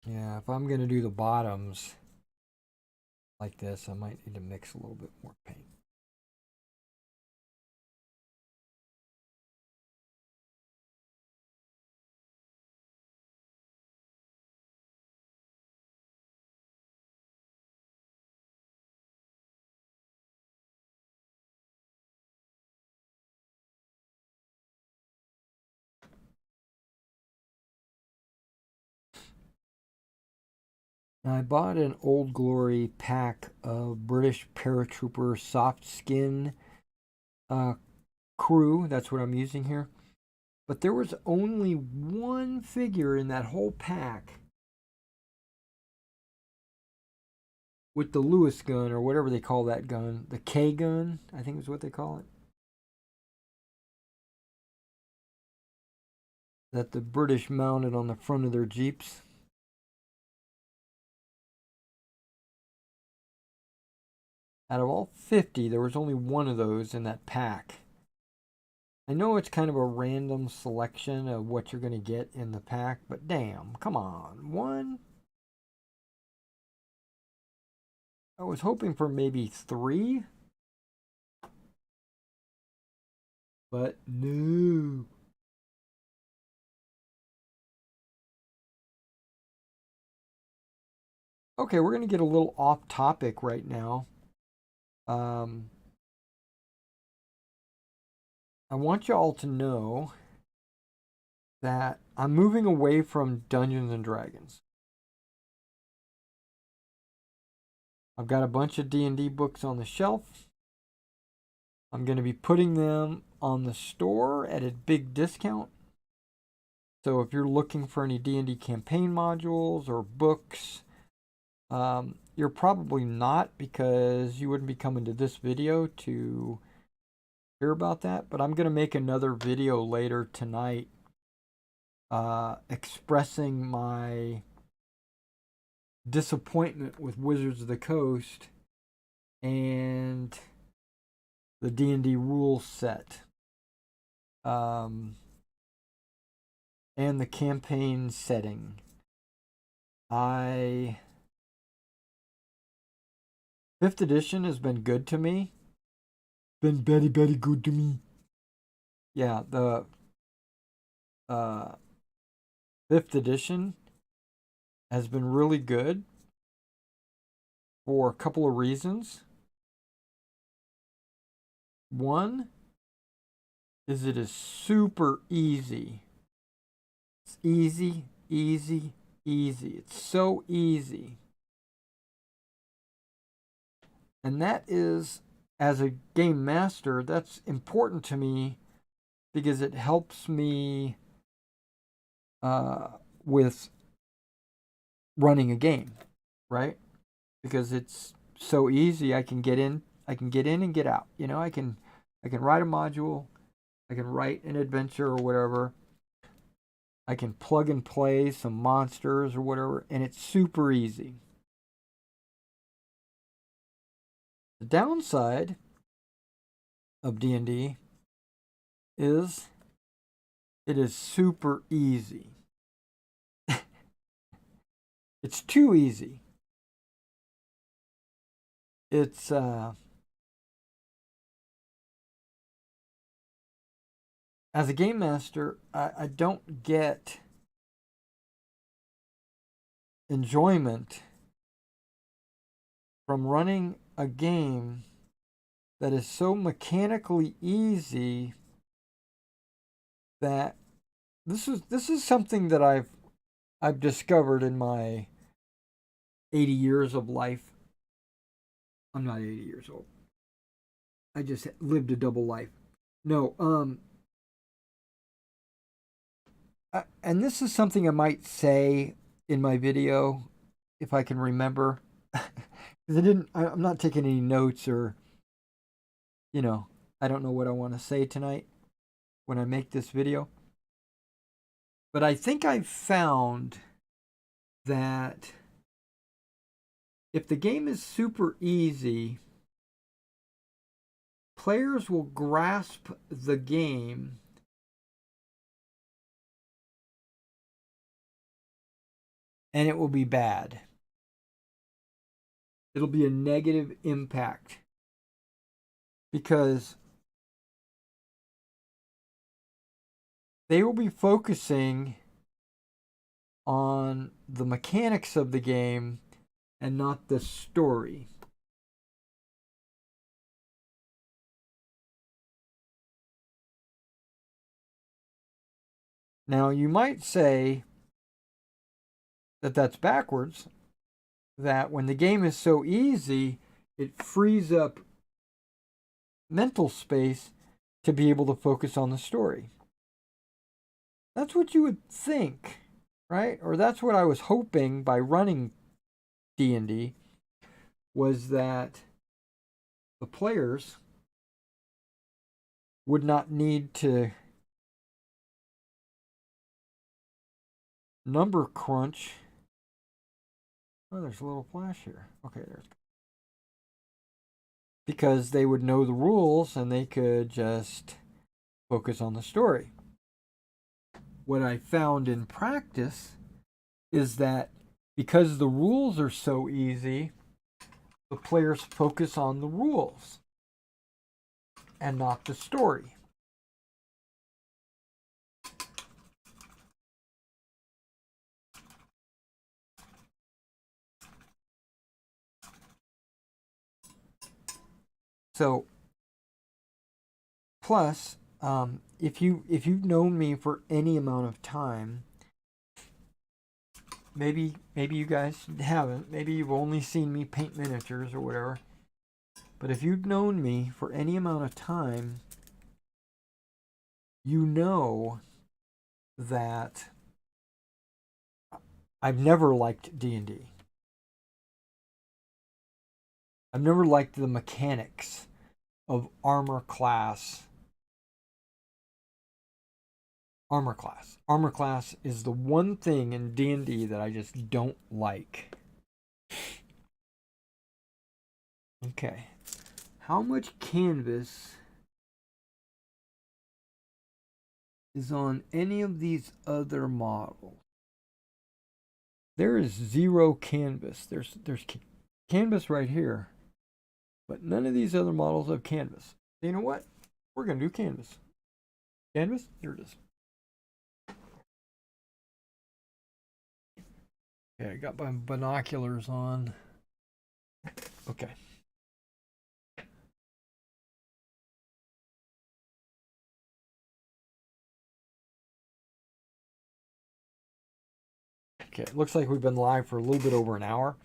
Yeah, if I'm going to do the bottoms like this, I might need to mix a little bit more paint. I bought an Old Glory pack of British Paratrooper soft skin crew. That's what I'm using here. But there was only one figure in that whole pack with the Lewis gun, or whatever they call that gun. The K gun, I think is what they call it. That the British mounted on the front of their Jeeps. Out of all 50, there was only one of those in that pack. I know it's kind of a random selection of what you're going to get in the pack, but damn, come on. One? I was hoping for maybe 3. But no. Okay, we're going to get a little off topic right now. I want you all to know that I'm moving away from Dungeons and Dragons. I've got a bunch of D&D books on the shelf. I'm going to be putting them on the store at a big discount. So if you're looking for any D&D campaign modules or books, you're probably not, because you wouldn't be coming to this video to hear about that. But I'm going to make another video later tonight expressing my disappointment with Wizards of the Coast and the D&D rule set. and the campaign setting. I 5th edition has been good to me. Been very, very good to me. Yeah, the 5th edition has been really good for a couple of reasons. One is it is super easy. It's easy, easy, easy. It's so easy. And that is, as a game master, that's important to me because it helps me with running a game, right? Because it's so easy. I can get in and get out. You know, I can write a module, I can write an adventure or whatever. I can plug and play some monsters or whatever, and it's super easy. The downside of D&D is it is super easy. It's too easy. It's as a game master, I don't get enjoyment from running a game that is so mechanically easy that this is something that I've discovered in my 80 years of life. I'm not 80 years old. I just lived a double life. No, and this is something I might say in my video if I can remember. Because I'm not taking any notes or, I don't know what I want to say tonight when I make this video. But I think I've found that if the game is super easy, players will grasp the game and it will be bad. It'll be a negative impact because they will be focusing on the mechanics of the game and not the story. Now, you might say that that's backwards, that when the game is so easy, it frees up mental space to be able to focus on the story. That's what you would think, right? Or that's what I was hoping by running D&D, was that the players would not need to number crunch. Oh, there's a little flash here. Okay, there's. Because they would know the rules and they could just focus on the story. What I found in practice is that because the rules are so easy, the players focus on the rules and not the story. So, plus, if you've known me for any amount of time, maybe you guys haven't. Maybe you've only seen me paint miniatures or whatever. But if you've known me for any amount of time, you know that I've never liked D&D. I've never liked the mechanics of armor class. Armor class. Armor class is the one thing in D&D that I just don't like. Okay. How much canvas is on any of these other models. There is zero canvas. There's canvas right here, but none of these other models have canvas. So you know what? We're going to do canvas. Canvas? Here it is. Okay, I got my binoculars on. Okay. Okay, it looks like we've been live for a little bit over an hour,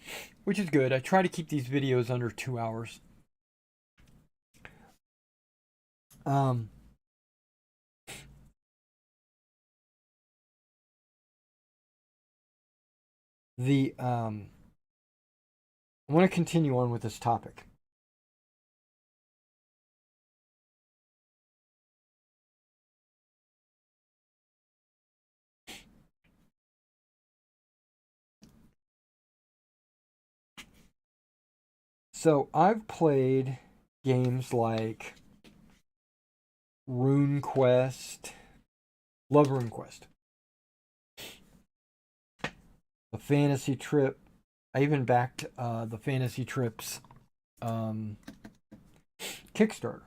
which is good. I try to keep these videos under 2 hours. I want to continue on with this topic. So I've played games like Rune Quest, love Rune Quest, the Fantasy Trip. I even backed the Fantasy Trips Kickstarter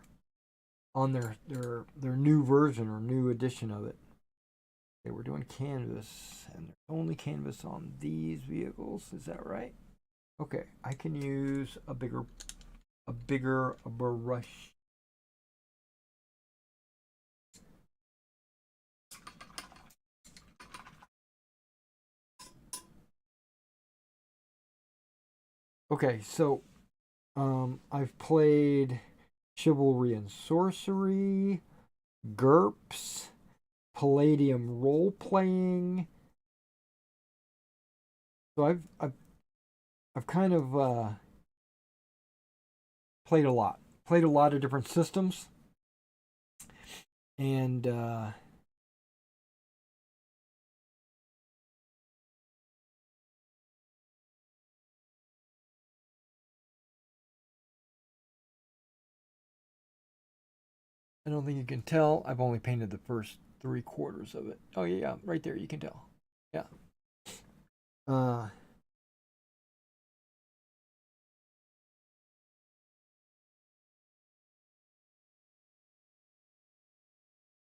on their new version or new edition of it. Okay, we're doing canvas, and there's only canvas on these vehicles. Is that right? Okay, I can use a bigger brush. Okay, so I've played Chivalry and Sorcery, GURPS, Palladium role playing. So I've kind of played a lot of different systems, and I don't think you can tell. I've only painted the first 3/4 of it. Oh yeah, right there you can tell. Yeah.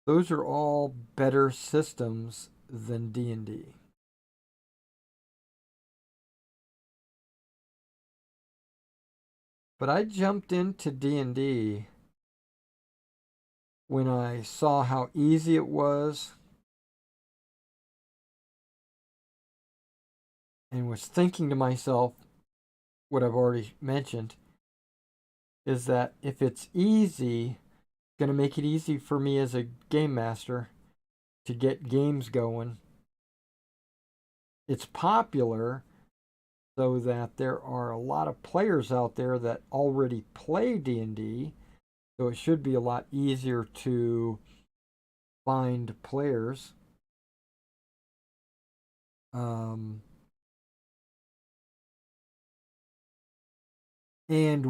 Those are all better systems than D&D. But I jumped into D&D when I saw how easy it was and was thinking to myself what I've already mentioned is that if it's easy, it's going to make it easy for me as a game master to get games going. It's popular so that there are a lot of players out there that already play D&D, so it should be a lot easier to find players. And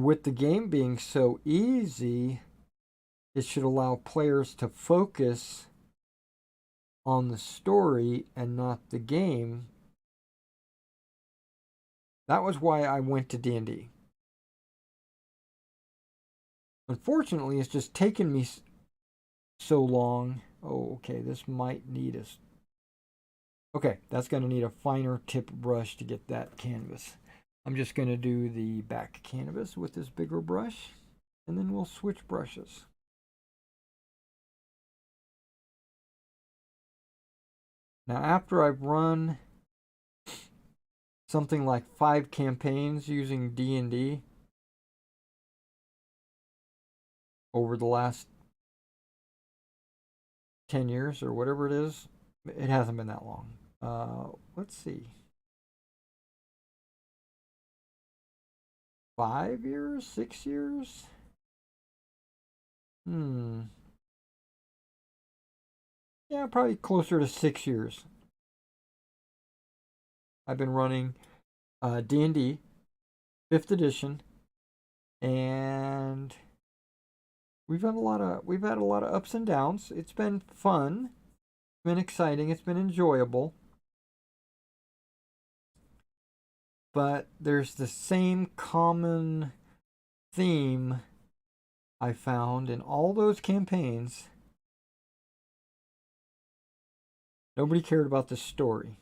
with the game being so easy, it should allow players to focus on the story and not the game. That was why I went to D&D. Unfortunately, it's just taken me so long. Oh, okay, this might need a... Okay, that's going to need a finer tip brush to get that canvas. I'm just going to do the back canvas with this bigger brush, and then we'll switch brushes. Now, after I've run something like 5 campaigns using D&D over the last 10 years or whatever it is, it hasn't been that long. Let's see. 5 years? 6 years? Yeah, probably closer to 6 years. I've been running D&D 5th edition, and we've had a lot of ups and downs. It's been fun. been exciting. It's been enjoyable. But there's the same common theme I found in all those campaigns. Nobody cared about the story.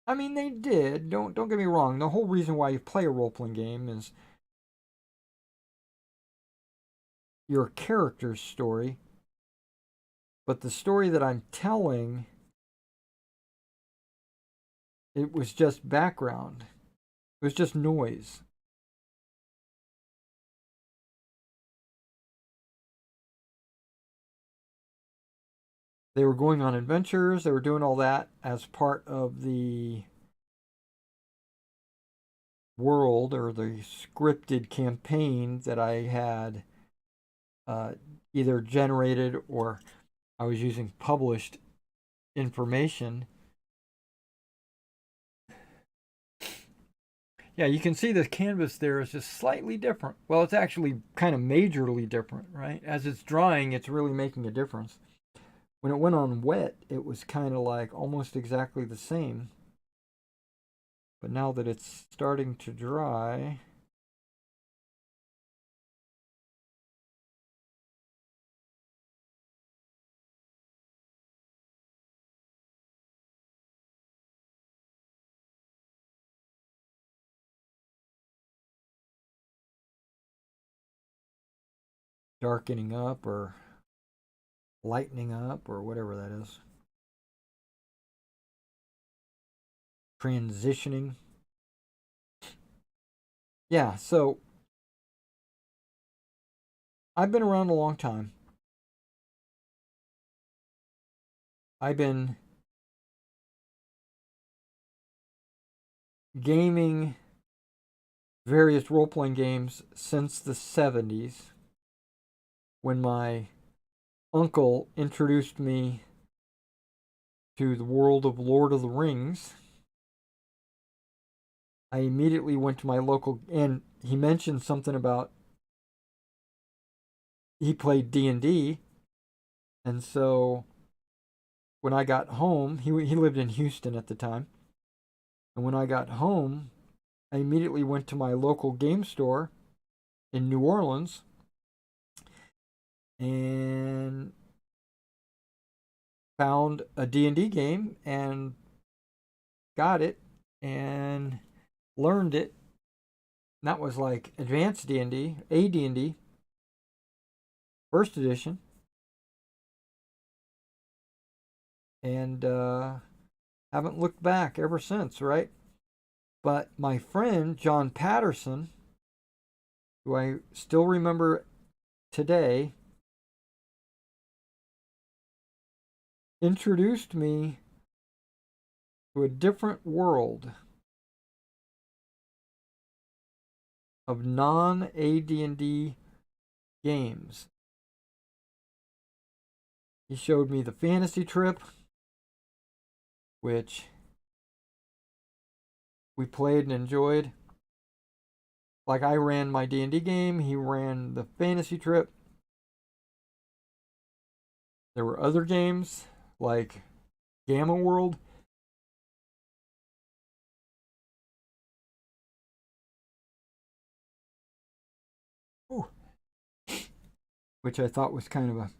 I mean, they did. Don't get me wrong. The whole reason why you play a role-playing game is your character's story. But the story that I'm telling, it was just background. It was just noise. They were going on adventures. They were doing all that as part of the world or the scripted campaign that I had either generated or I was using published information. Yeah, you can see the canvas there is just slightly different. Well, it's actually kind of majorly different, right? As it's drying, it's really making a difference. When it went on wet, it was kind of like almost exactly the same. But now that it's starting to dry, darkening up or lightening up or whatever that is. Transitioning. Yeah, so I've been around a long time. I've been gaming various role-playing games since the 70s when my uncle introduced me to the world of Lord of the Rings. I immediately went to my local, and he mentioned something about he played D&D, and so when I got home, he lived in Houston at the time, and when I got home, I immediately went to my local game store in New Orleans and found a D&D game and got it and learned it. And that was like advanced D&D, AD&D, first edition. And haven't looked back ever since, right? But my friend John Patterson, who I still remember today, introduced me to a different world of non-AD&D games. He showed me the fantasy trip, which we played and enjoyed. Like I ran my D&D game, he ran the fantasy trip. There were other games like Gamma World. Ooh. Which I thought was kind of a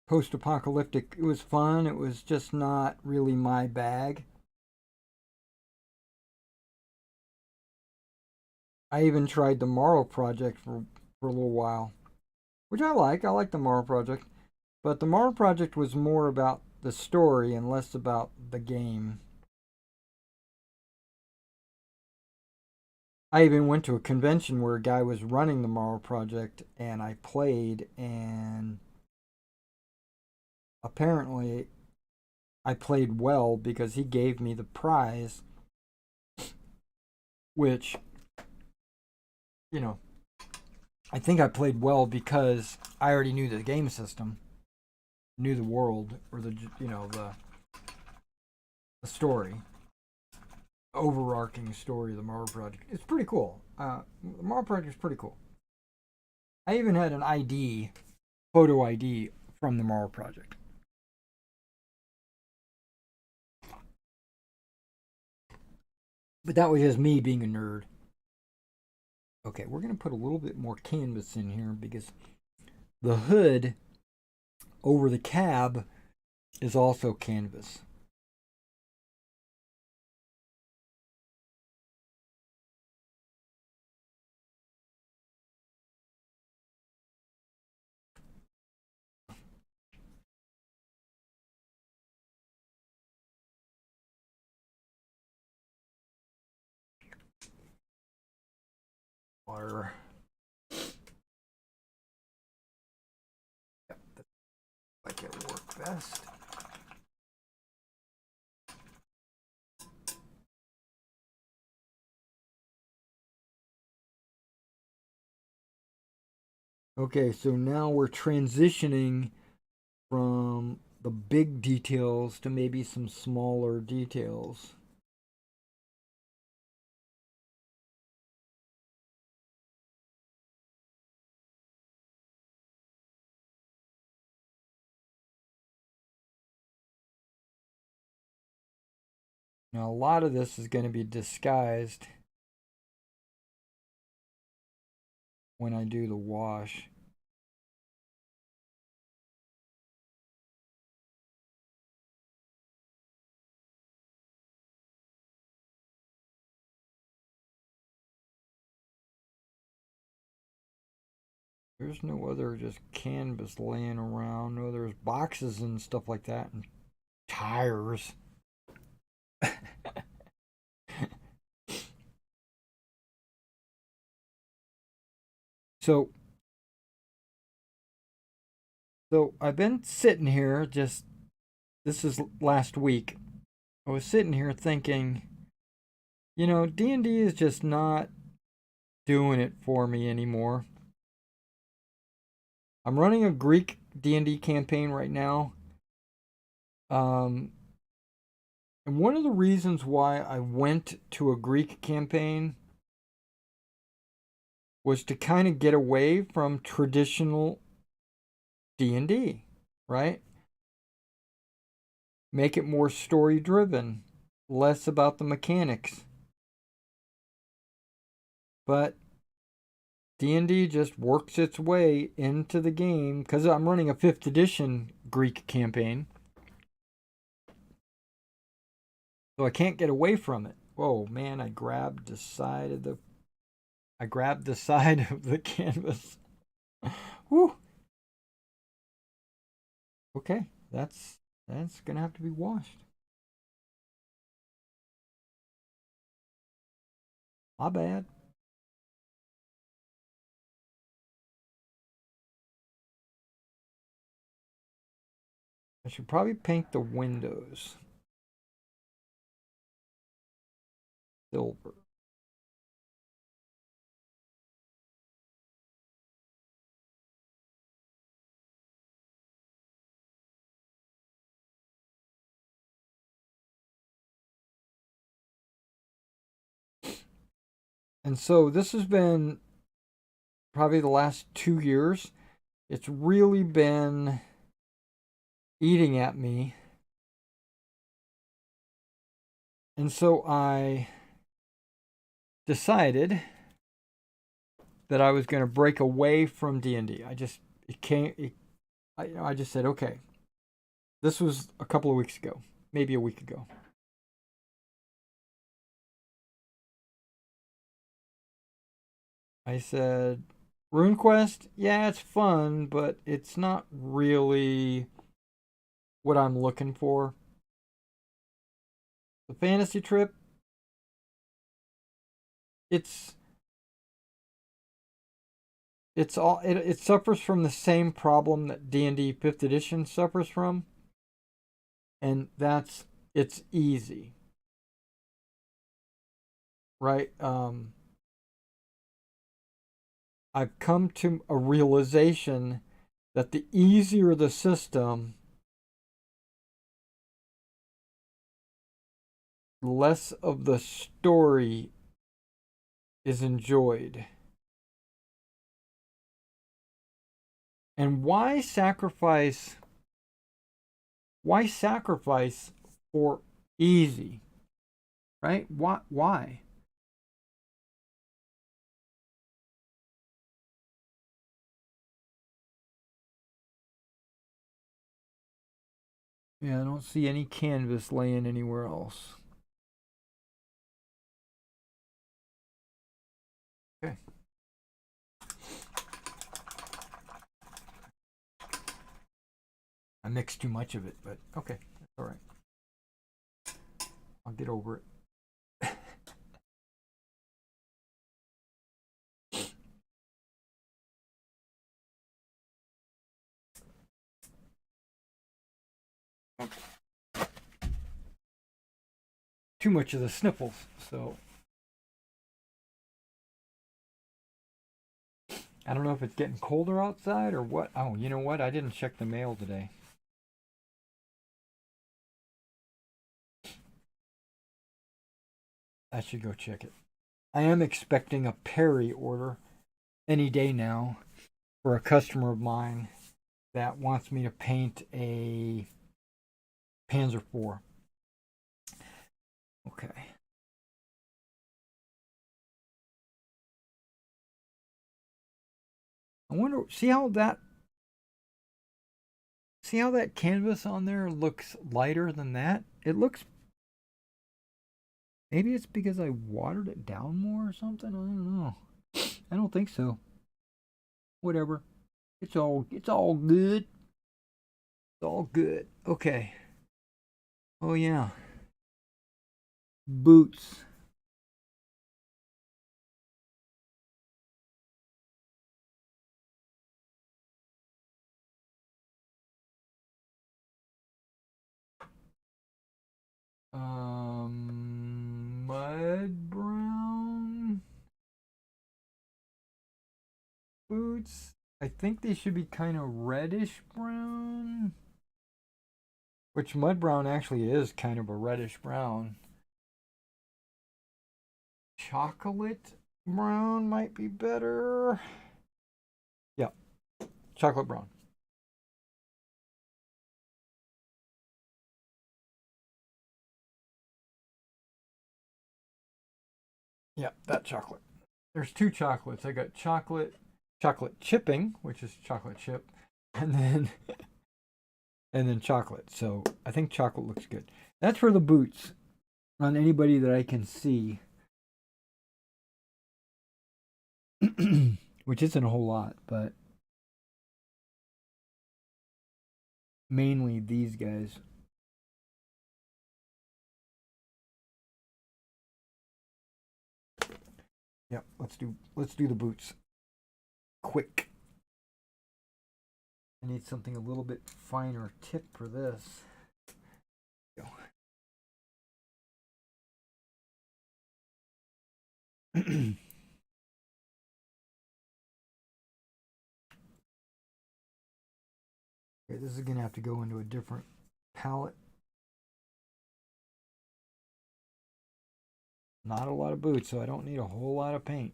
post-apocalyptic. It was fun. It was just not really my bag. I even tried the Morrow Project for a little while, which I like. I like the Morrow Project. But the Morrow Project was more about the story and less about the game. I even went to a convention where a guy was running the Morrow Project and I played, and apparently I played well because he gave me the prize, which, you know, I think I played well because I already knew the game system, knew the world, or the story, overarching story of the Morrow Project. It's pretty cool. The Morrow Project is pretty cool. I even had an ID, photo ID from the Marl project. But that was just me being a nerd. Okay, we're going to put a little bit more canvas in here because the hood over the cab is also canvas. Water. Yep, that's like it work best. Okay, so now we're transitioning from the big details to maybe some smaller details. Now, a lot of this is going to be disguised when I do the wash. There's no other just canvas laying around. No, there's boxes and stuff like that and tires. So I've been sitting here just this is last week. I was sitting here thinking, D&D is just not doing it for me anymore. I'm running a Greek D&D campaign right now. And one of the reasons why I went to a Greek campaign was to kind of get away from traditional D&D, right? Make it more story driven, less about the mechanics. But D&D just works its way into the game because I'm running a 5th edition Greek campaign. So I can't get away from it. Whoa, man, I grabbed the side of the canvas. Whew. Okay, that's gonna have to be washed. My bad. I should probably paint the windows silver. And so this has been probably the last 2 years. It's really been eating at me. And so I decided that I was going to break away from D&D. I just said, okay. This was a couple of weeks ago, maybe a week ago. I said, RuneQuest, yeah, it's fun, but it's not really what I'm looking for. The fantasy trip, it suffers from the same problem that D&D 5th edition suffers from, and it's easy, right? I've come to a realization that the easier the system, less of the story is enjoyed. And why sacrifice? Why sacrifice for easy? Right? Why? Yeah, I don't see any canvas laying anywhere else. Okay. I mixed too much of it, but okay, that's all right. I'll get over it. Too much of the sniffles, so I don't know if it's getting colder outside or what. Oh, you know what? I didn't check the mail today. I should go check it. I am expecting a Perry order any day now for a customer of mine that wants me to paint a Panzer IV. Okay. I wonder, see how that canvas on there looks lighter than that? It looks, maybe it's because I watered it down more or something. I don't know. I don't think so. Whatever. It's all good. It's all good. Okay. Oh yeah. Boots. Mud brown boots. I think they should be kind of reddish brown. Which mud brown actually is kind of a reddish brown. Chocolate brown might be better. Yeah, chocolate brown. Yeah, that chocolate. There's two chocolates. I got chocolate chipping, which is chocolate chip, and then chocolate. So I think chocolate looks good. That's for the boots on anybody that I can see, which isn't a whole lot, but mainly these guys. Yep, let's do the boots. Quick. I need something a little bit finer tip for this. Go. Okay, this is gonna have to go into a different palette. Not a lot of boots, so I don't need a whole lot of paint.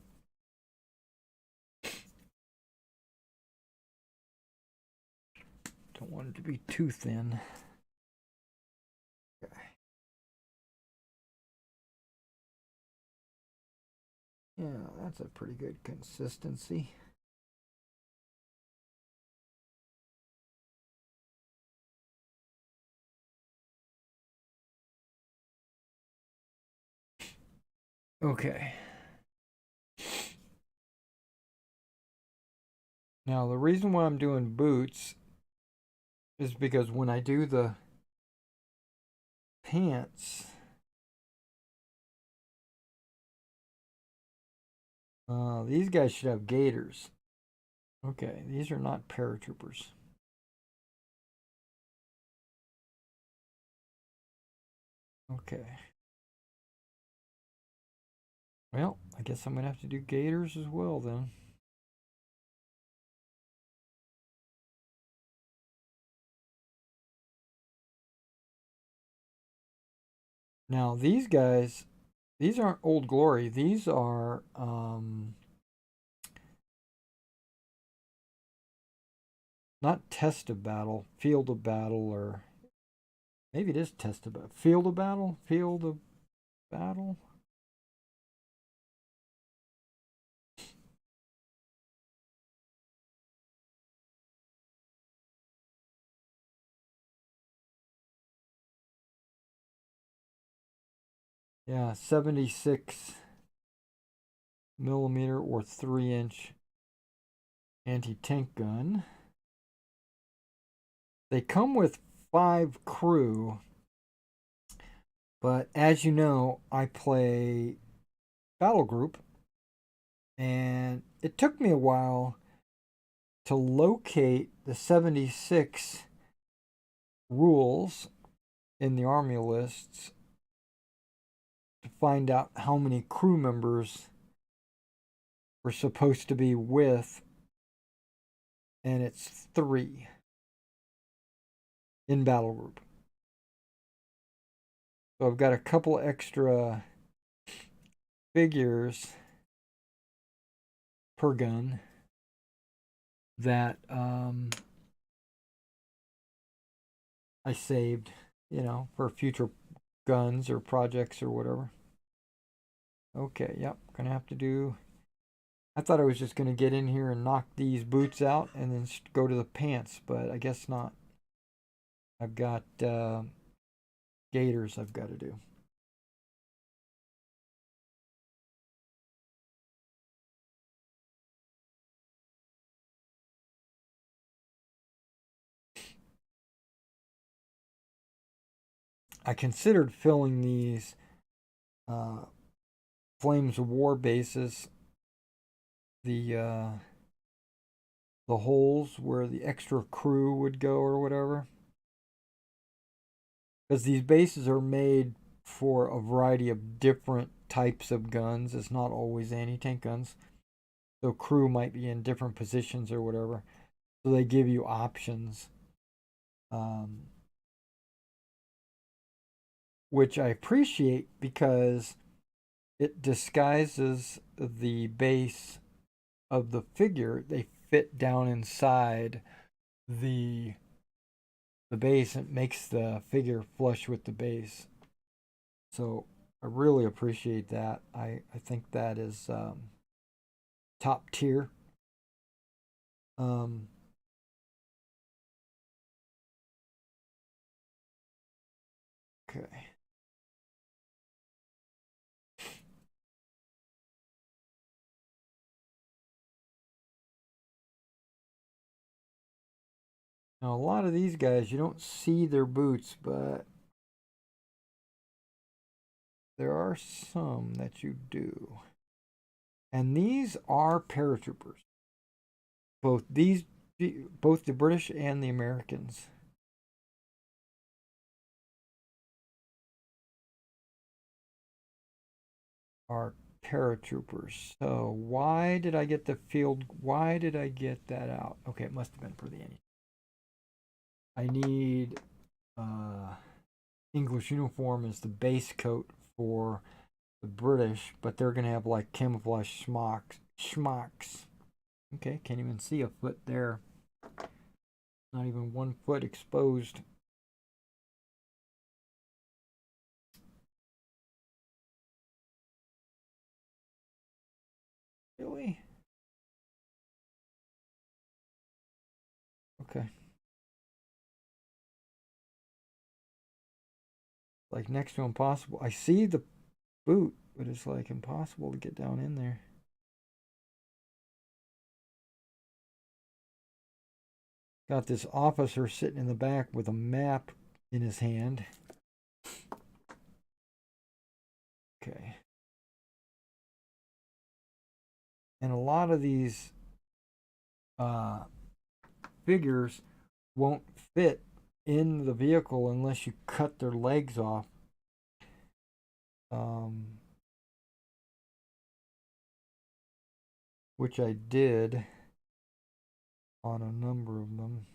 Don't want it to be too thin. Okay. Yeah, that's a pretty good consistency. Okay. Now, the reason why I'm doing boots is because when I do the pants, these guys should have gaiters. Okay, these are not paratroopers. Okay. Well, I guess I'm going to have to do gaiters as well then. Now, these guys, these aren't Old Glory. These are not test of battle, field of battle, or maybe it is test of battle. Field of battle? Field of battle? Yeah, 76 millimeter or 3-inch anti-tank gun. They come with 5 crew, but as you know, I play battle group, and it took me a while to locate the 76 rules in the army lists to find out how many crew members we're supposed to be with, and it's 3 in battle group. So I've got a couple extra figures per gun that I saved, for future guns or projects or whatever. Okay, yep, gonna have to do. I thought I was just gonna get in here and knock these boots out and then go to the pants, but I guess not. I've got gaiters I've got to do. I considered filling these Flames of War bases, the holes where the extra crew would go or whatever, because these bases are made for a variety of different types of guns. It's not always anti-tank guns, so crew might be in different positions or whatever. So they give you options, which I appreciate because it disguises the base of the figure. They fit down inside the base and makes the figure flush with the base. So I really appreciate that. I think that is top tier. Um, okay. Now, a lot of these guys, you don't see their boots, but there are some that you do. And these are paratroopers. Both the British and the Americans. Are paratroopers. So why did I get the field? Why did I get that out? Okay, it must have been for the any. I need English uniform as the base coat for the British, but they're gonna have like camouflage schmucks. Okay, can't even see a foot there. Not even 1 foot exposed. Really? Okay. Like next to impossible. I see the boot, but it's like impossible to get down in there. Got this officer sitting in the back with a map in his hand. Okay. And a lot of these figures won't fit in the vehicle unless you cut their legs off. Which I did on a number of them.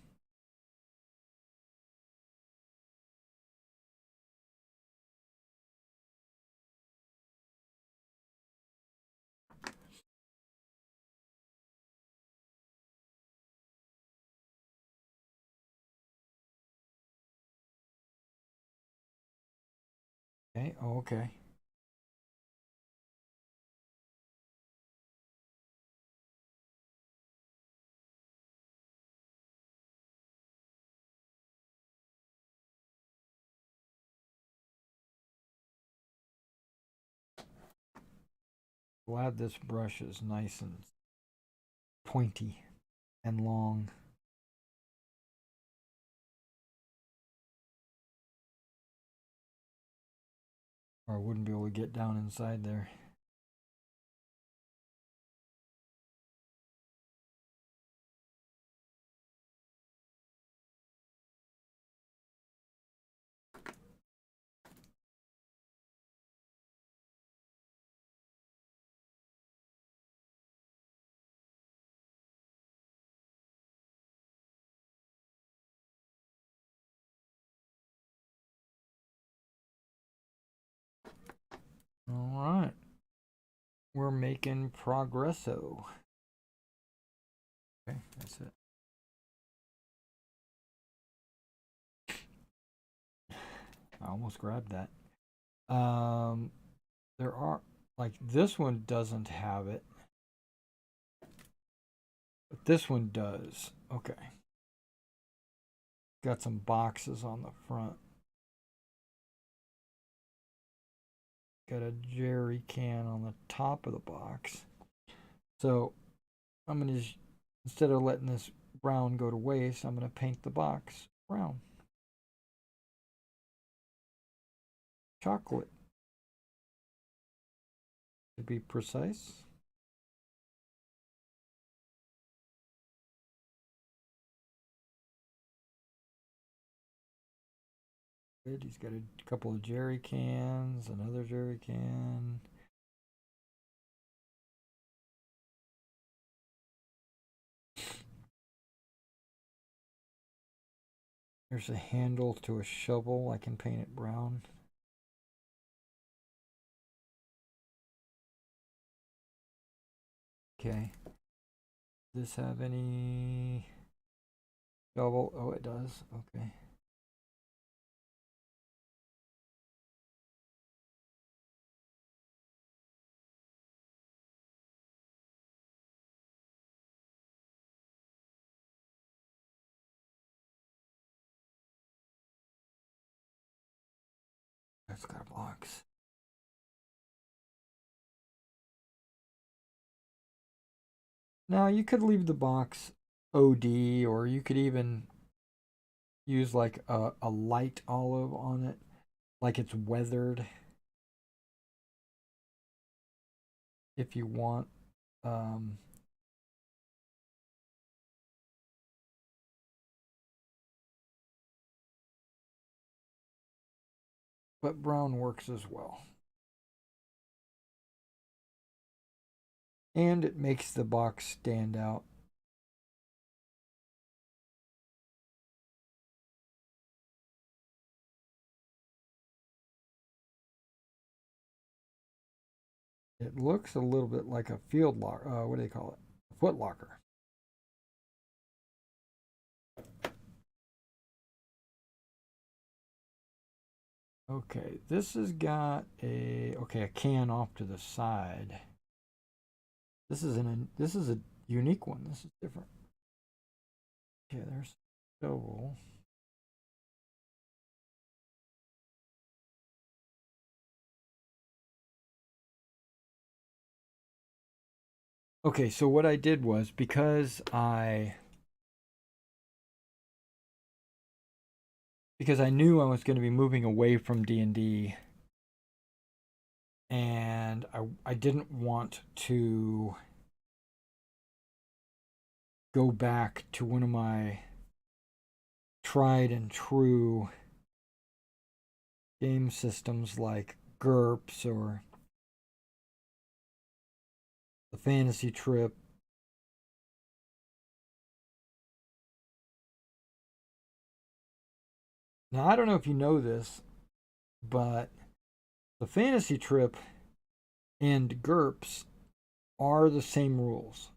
Okay, oh, okay. Glad this brush is nice and pointy and long. Or I wouldn't be able to get down inside there. All right. We're making progresso. Okay, that's it. I almost grabbed that. There are, like, this one doesn't have it, but this one does. Okay. Got some boxes on the front. Got a jerry can on the top of the box. So I'm going to, instead of letting this brown go to waste, I'm going to paint the box brown. Chocolate, to be precise. Good. He's got a couple of jerry cans, another jerry can. There's a handle to a shovel. I can paint it brown. Okay. Does this have any shovel? Oh, it does. Okay. That's got a box. Now you could leave the box OD, or you could even use like a light olive on it, like it's weathered, if you want. Um, but brown works as well. And it makes the box stand out. It looks a little bit like a field lock. What do they call it? A foot locker. Okay, this has got a can off to the side. This is a unique one. This is different. Okay, there's shovel. Okay, so what I did was, because I knew I was going to be moving away from D&D, and I didn't want to go back to one of my tried and true game systems like GURPS or the Fantasy Trip. Now, I don't know if you know this, but the Fantasy Trip and GURPS are the same rules.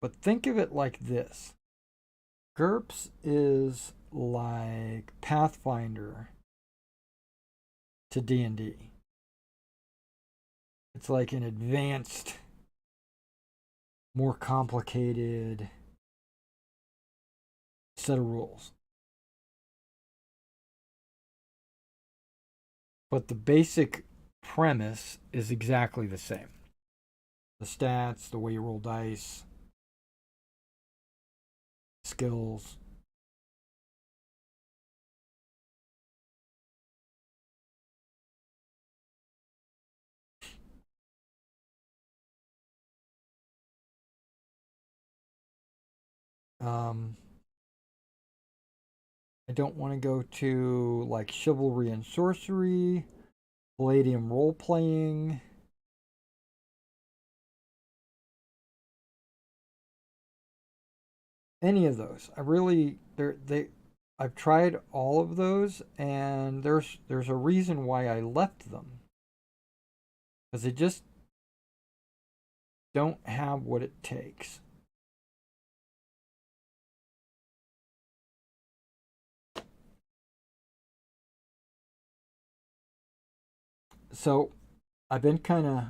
But think of it like this. GURPS is like Pathfinder to D&D. It's like an advanced, more complicated set of rules. But the basic premise is exactly the same. The stats, the way you roll dice, skills. Um, I don't want to go to like chivalry and sorcery, palladium role playing. Any of those. I've tried all of those, and there's a reason why I left them, because they just don't have what it takes. So I've been kind of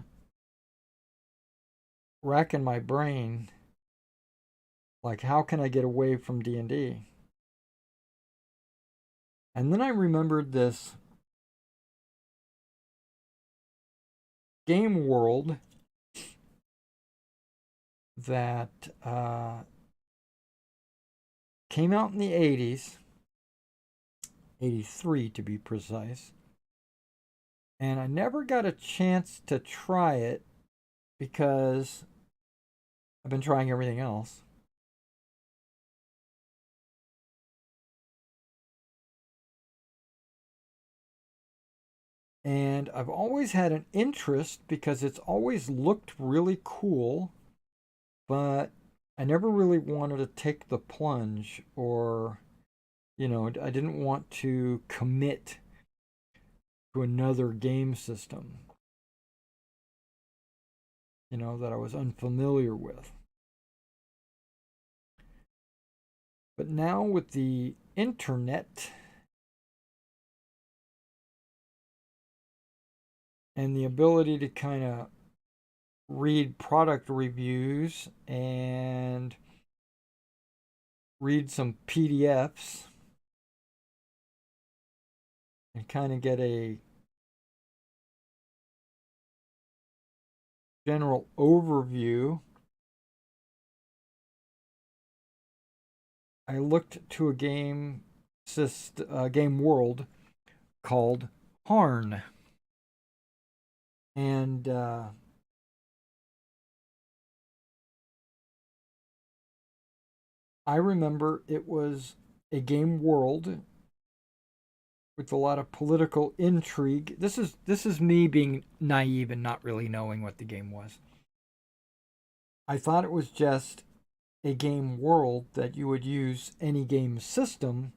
racking my brain, like how can I get away from D&D? And then I remembered this game world that came out in the 80s, 83 to be precise. And I never got a chance to try it because I've been trying everything else. And I've always had an interest because it's always looked really cool, but I never really wanted to take the plunge, or, I didn't want to commit to another game system, that I was unfamiliar with. But now with the internet and the ability to kind of read product reviews and read some PDFs and kind of get a general overview, I looked to a game world called Harn. And I remember it was a game world with a lot of political intrigue. This is me being naive and not really knowing what the game was. I thought it was just a game world that you would use any game system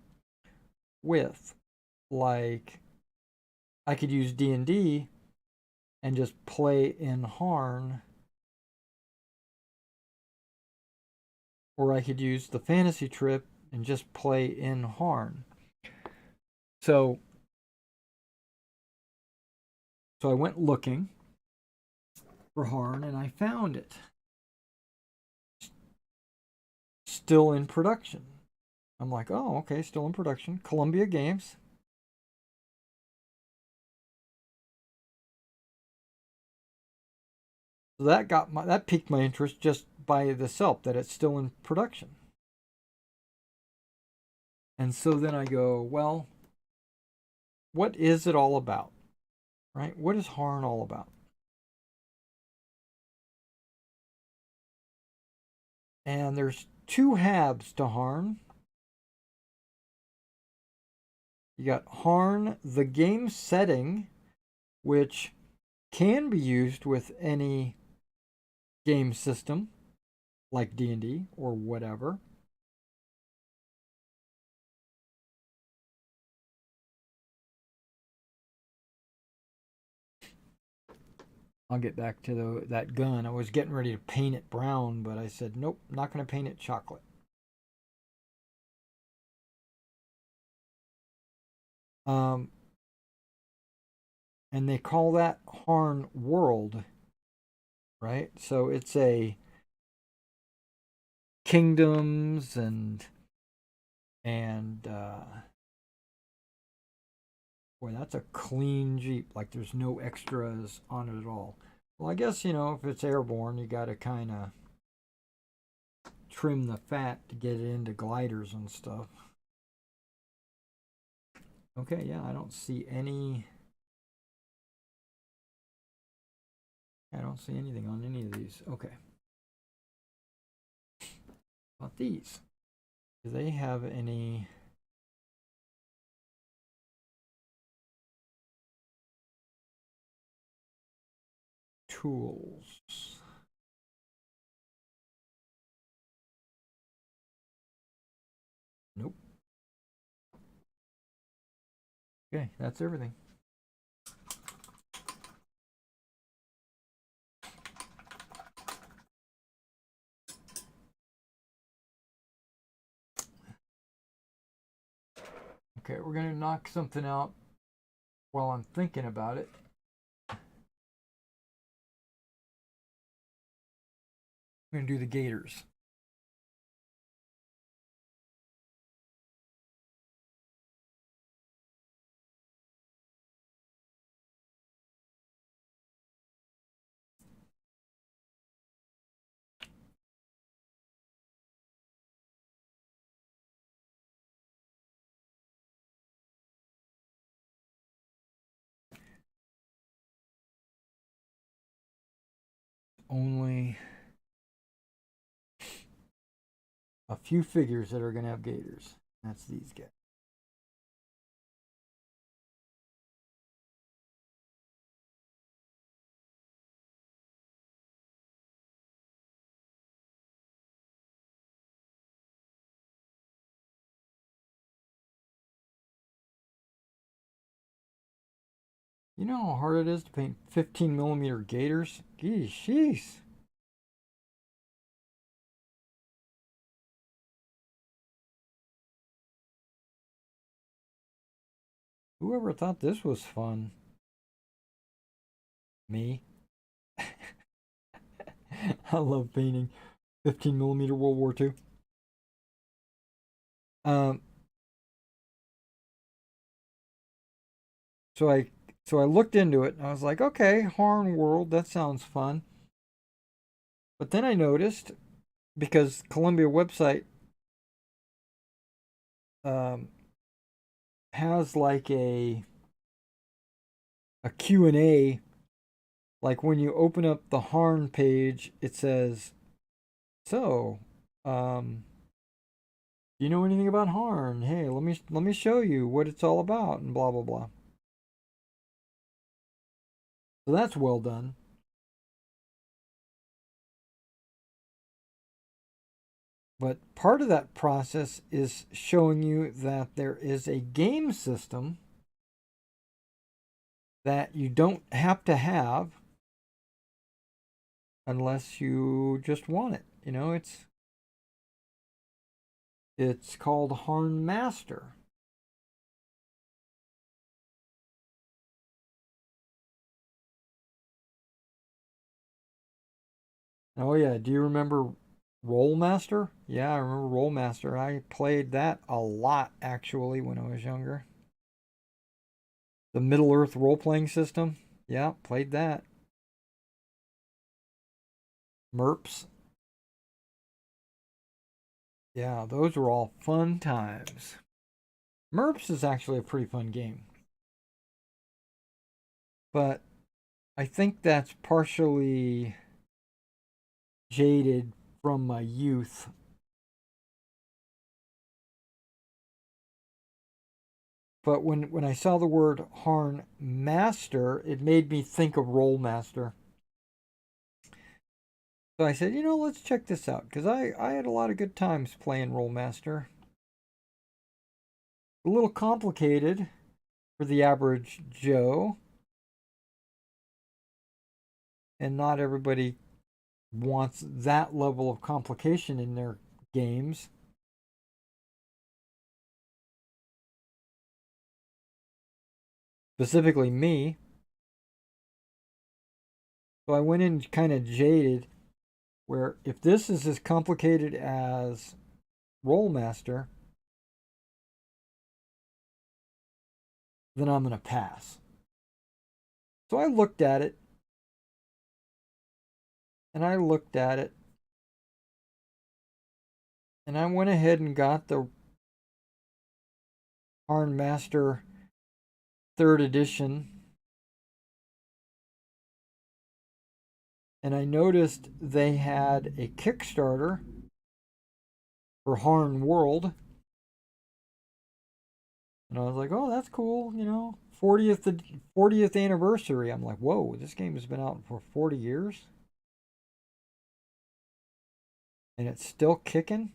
with. Like I could use D&D and just play in Harn, or I could use the fantasy trip and just play in Harn. So I went looking for Harn and I found it. Still in production. I'm like, oh, okay, still in production. Columbia Games. So that piqued my interest just by itself, that it's still in production. And so then I go, well, what is it all about? Right? What is Harn all about? And there's two halves to Harn. You got Harn, the game setting, which can be used with any game system like D&D or whatever. I'll get back to that gun. I was getting ready to paint it brown, but I said, nope, not going to paint it chocolate. Um, and they call that Harn World, right? So it's a kingdoms and boy, that's a clean Jeep. Like there's no extras on it at all. Well, I guess, if it's airborne, you got to kind of trim the fat to get it into gliders and stuff. Okay, yeah, I don't see any. I don't see anything on any of these. Okay. About these. Do they have any? Tools. Nope. Okay, that's everything. Okay, we're going to knock something out while I'm thinking about it. I'm going to do the gators. Only a few figures that are going to have gators. That's these guys. You know how hard it is to paint 15mm gators? Geez, sheesh. Whoever thought this was fun? Me. I love painting 15mm World War II. Um, so I looked into it and I was like, okay, Harn World, that sounds fun. But then I noticed because Columbia website um, has like a Q&A, like when you open up the Harn page, it says, so, do you know anything about Harn? Hey, let me show you what it's all about and blah blah blah. So that's well done. But part of that process is showing you that there is a game system that you don't have to have unless you just want it. It's called Harn Master. Oh yeah, do you remember Roll Master? Yeah, I remember Roll Master. I played that a lot actually when I was younger. The Middle Earth role-playing system. Yeah, played that. MERPs. Yeah, those were all fun times. MERPs is actually a pretty fun game. But I think that's partially jaded from my youth. But when I saw the word Harn Master, it made me think of Roll Master. So I said, let's check this out because I had a lot of good times playing Roll Master. A little complicated for the average Joe, and not everybody wants that level of complication in their games. specifically me. So I went in kind of jaded, where if this is as complicated as Rollmaster, then I'm going to pass. So I looked at it, and I looked at it, and I went ahead and got the Harn Master 3rd edition. And I noticed they had a Kickstarter for Harn World. And I was like, oh, that's cool, you know, 40th anniversary. I'm like, whoa, this game has been out for 40 years and it's still kicking.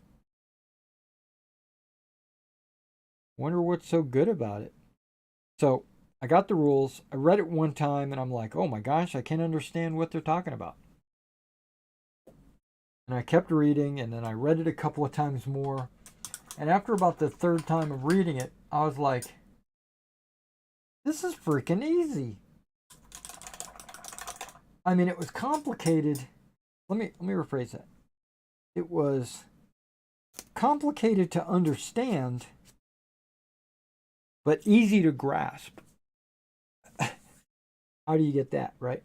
Wonder what's so good about it. So I got the rules. I read it one time and I'm like, oh my gosh, I can't understand what they're talking about. And I kept reading and then I read it a couple of times more. And after about the 3rd time of reading it, I was like, this is freaking easy. I mean, it was complicated. Let me rephrase that. It was complicated to understand, but easy to grasp. How do you get that, right?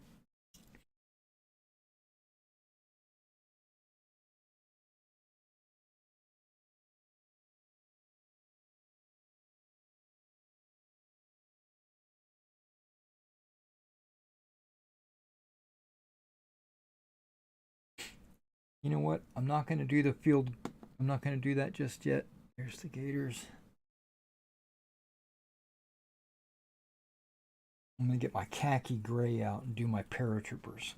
You know what? I'm not going to do the field. I'm not going to do that just yet. Here's the gators. I'm going to get my khaki gray out and do my paratroopers.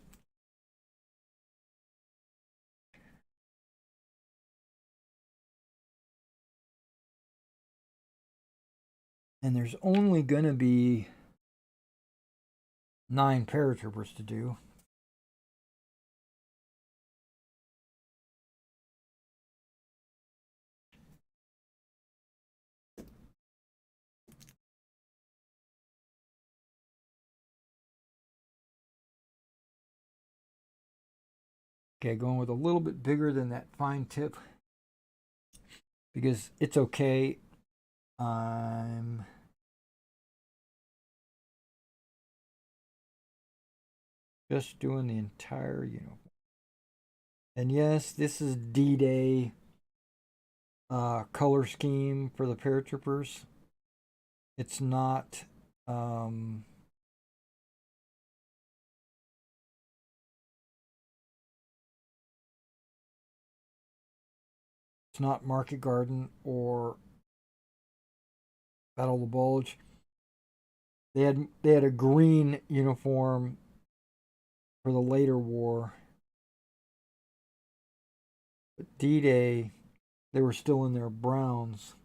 And there's only going to be 9 paratroopers to do. Okay, going with a little bit bigger than that fine tip because it's okay. I'm just doing the entire uniform. And yes, this is D-Day color scheme for the paratroopers. It's not it's not Market Garden or Battle of the Bulge. They had a green uniform for the later war. But D-Day, they were still in their browns.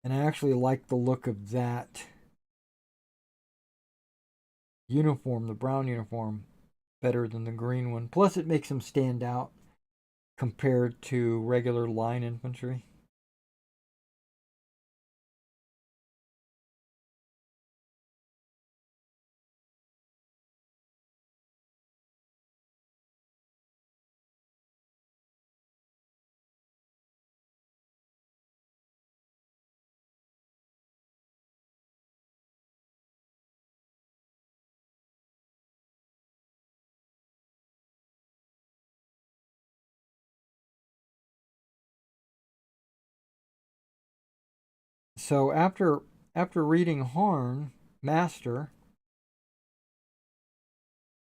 And I actually like the look of that uniform, the brown uniform, better than the green one. Plus, it makes them stand out compared to regular line infantry. So after reading Harn Master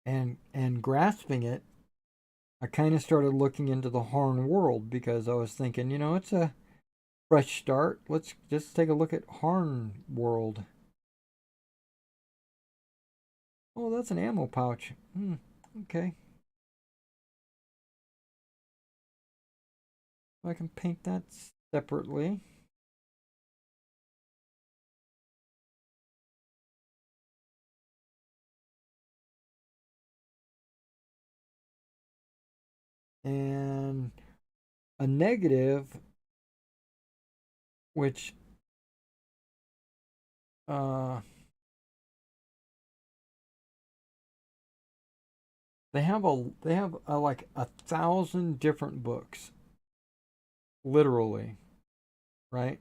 and grasping it, I kind of started looking into the Harn world because I was thinking, you know, it's a fresh start. Let's just take a look at Harn world. Oh, that's an ammo pouch. Okay. I can paint that separately. And a negative which uh, they have like 1,000 different books, literally, right?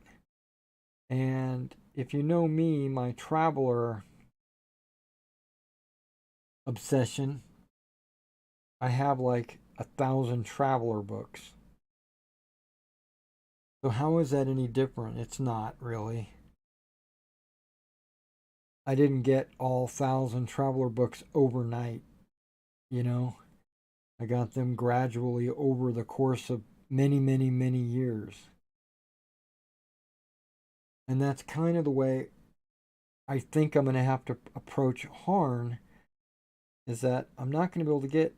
And if you know me, my traveler obsession, I have like 1,000 traveler books. So how is that any different? It's not really. I didn't get all 1,000 traveler books overnight, you know? I got them gradually over the course of many, many, many years. And that's kind of the way I think I'm going to have to approach Harn, is that I'm not going to be able to get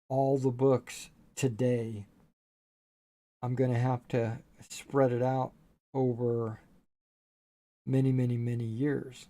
all the books today. I'm going to have to spread it out over many, many, many years.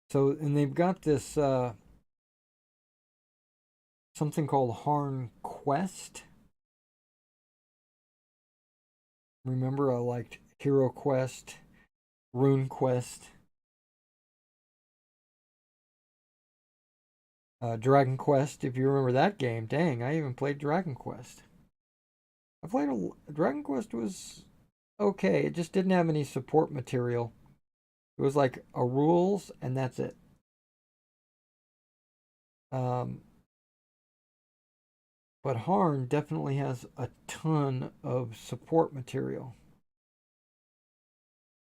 So, and they've got this something called Harn Quest. Remember, I liked Hero Quest, Rune Quest, Dragon Quest. If you remember that game, dang, I even played Dragon Quest. I played Dragon Quest was okay. It just didn't have any support material. It was like a rules and that's it. Um, but Harn definitely has a ton of support material.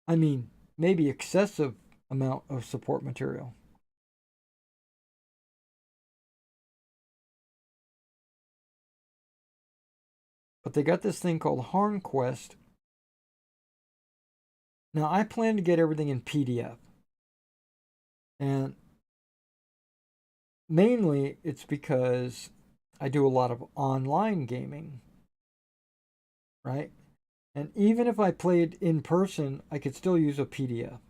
I mean, maybe excessive amount of support material. But they got this thing called Harn Quest. Now, I plan to get everything in PDF. And mainly it's because I do a lot of online gaming, right? And even if I played in person, I could still use a PDF.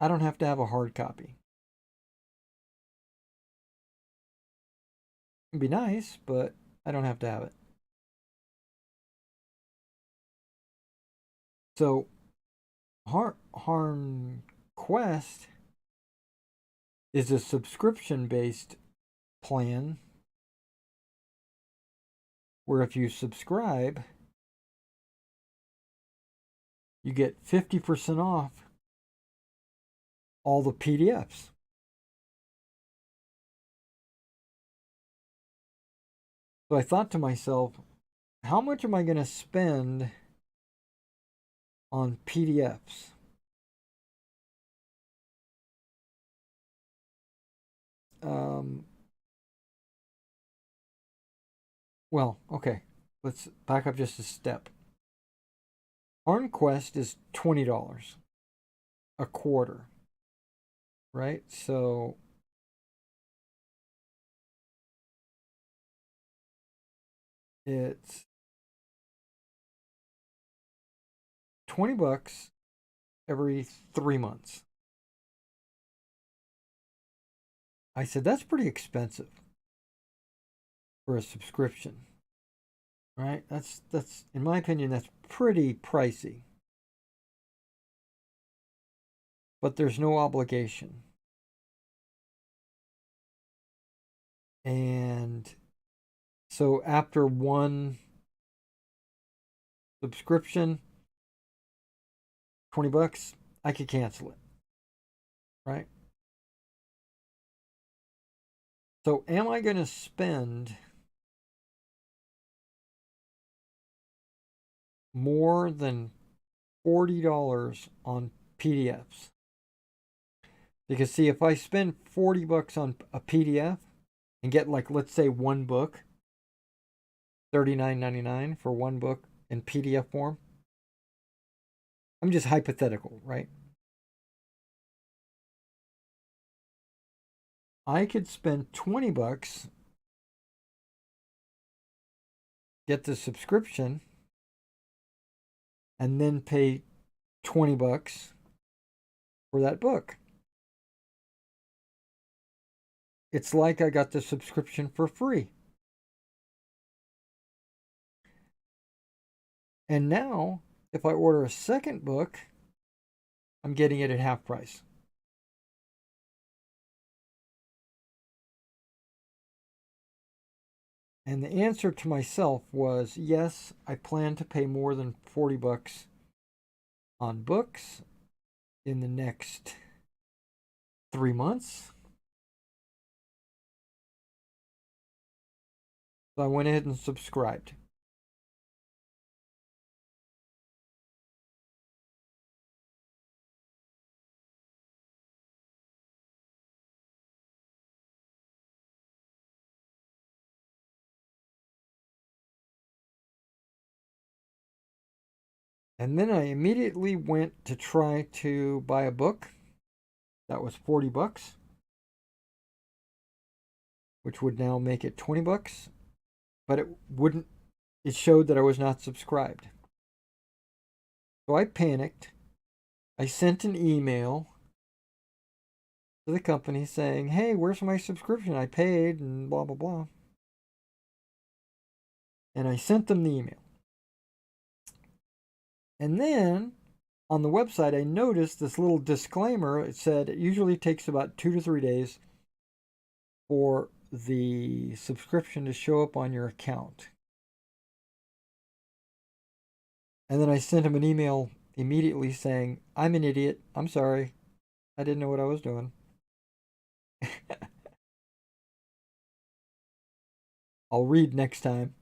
I don't have to have a hard copy. It'd be nice, but I don't have to have it. So, Harn Quest is a subscription based plan where if you subscribe, you get 50% off all the PDFs. So I thought to myself, how much am I going to spend on PDFs? Well, okay, let's back up just a step. ArmQuest is $20 a quarter, right? So it's $20 every 3 months. I said, that's pretty expensive for a subscription, right? That's in my opinion, that's pretty pricey. But there's no obligation. And so after one subscription, $20, I could cancel it, right? So am I going to spend more than $40 on PDFs? Because see, if I spend $40 on a PDF and get, like, let's say one book, $39.99 for one book in PDF form. I'm just hypothetical, right? I could spend 20 bucks, get the subscription, and then pay 20 bucks for that book. It's like I got the subscription for free. And now, if I order a second book, I'm getting it at half price. And the answer to myself was yes, I plan to pay more than 40 bucks on books in the next 3 months. So I went ahead and subscribed. And then I immediately went to try to buy a book that was 40 bucks, which would now make it 20 bucks, but it showed that I was not subscribed. So I panicked. I sent an email to the company saying, hey, where's my subscription? I paid and blah, blah, blah. And I sent them the email. And then on the website, I noticed this little disclaimer. It said it usually takes about 2 to 3 days for the subscription to show up on your account. And then I sent him an email immediately saying, I'm an idiot. I'm sorry. I didn't know what I was doing. I'll read next time.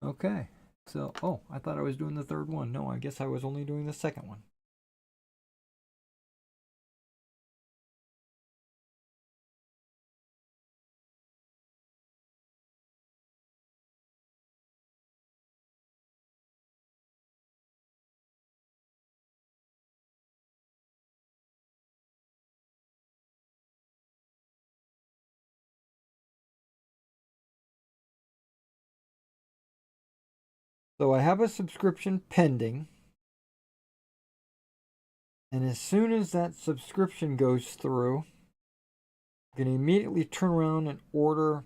Okay. So, oh, I thought I was doing the third one. No, I guess I was only doing the second one. So I have a subscription pending. And as soon as that subscription goes through, I'm going to immediately turn around and order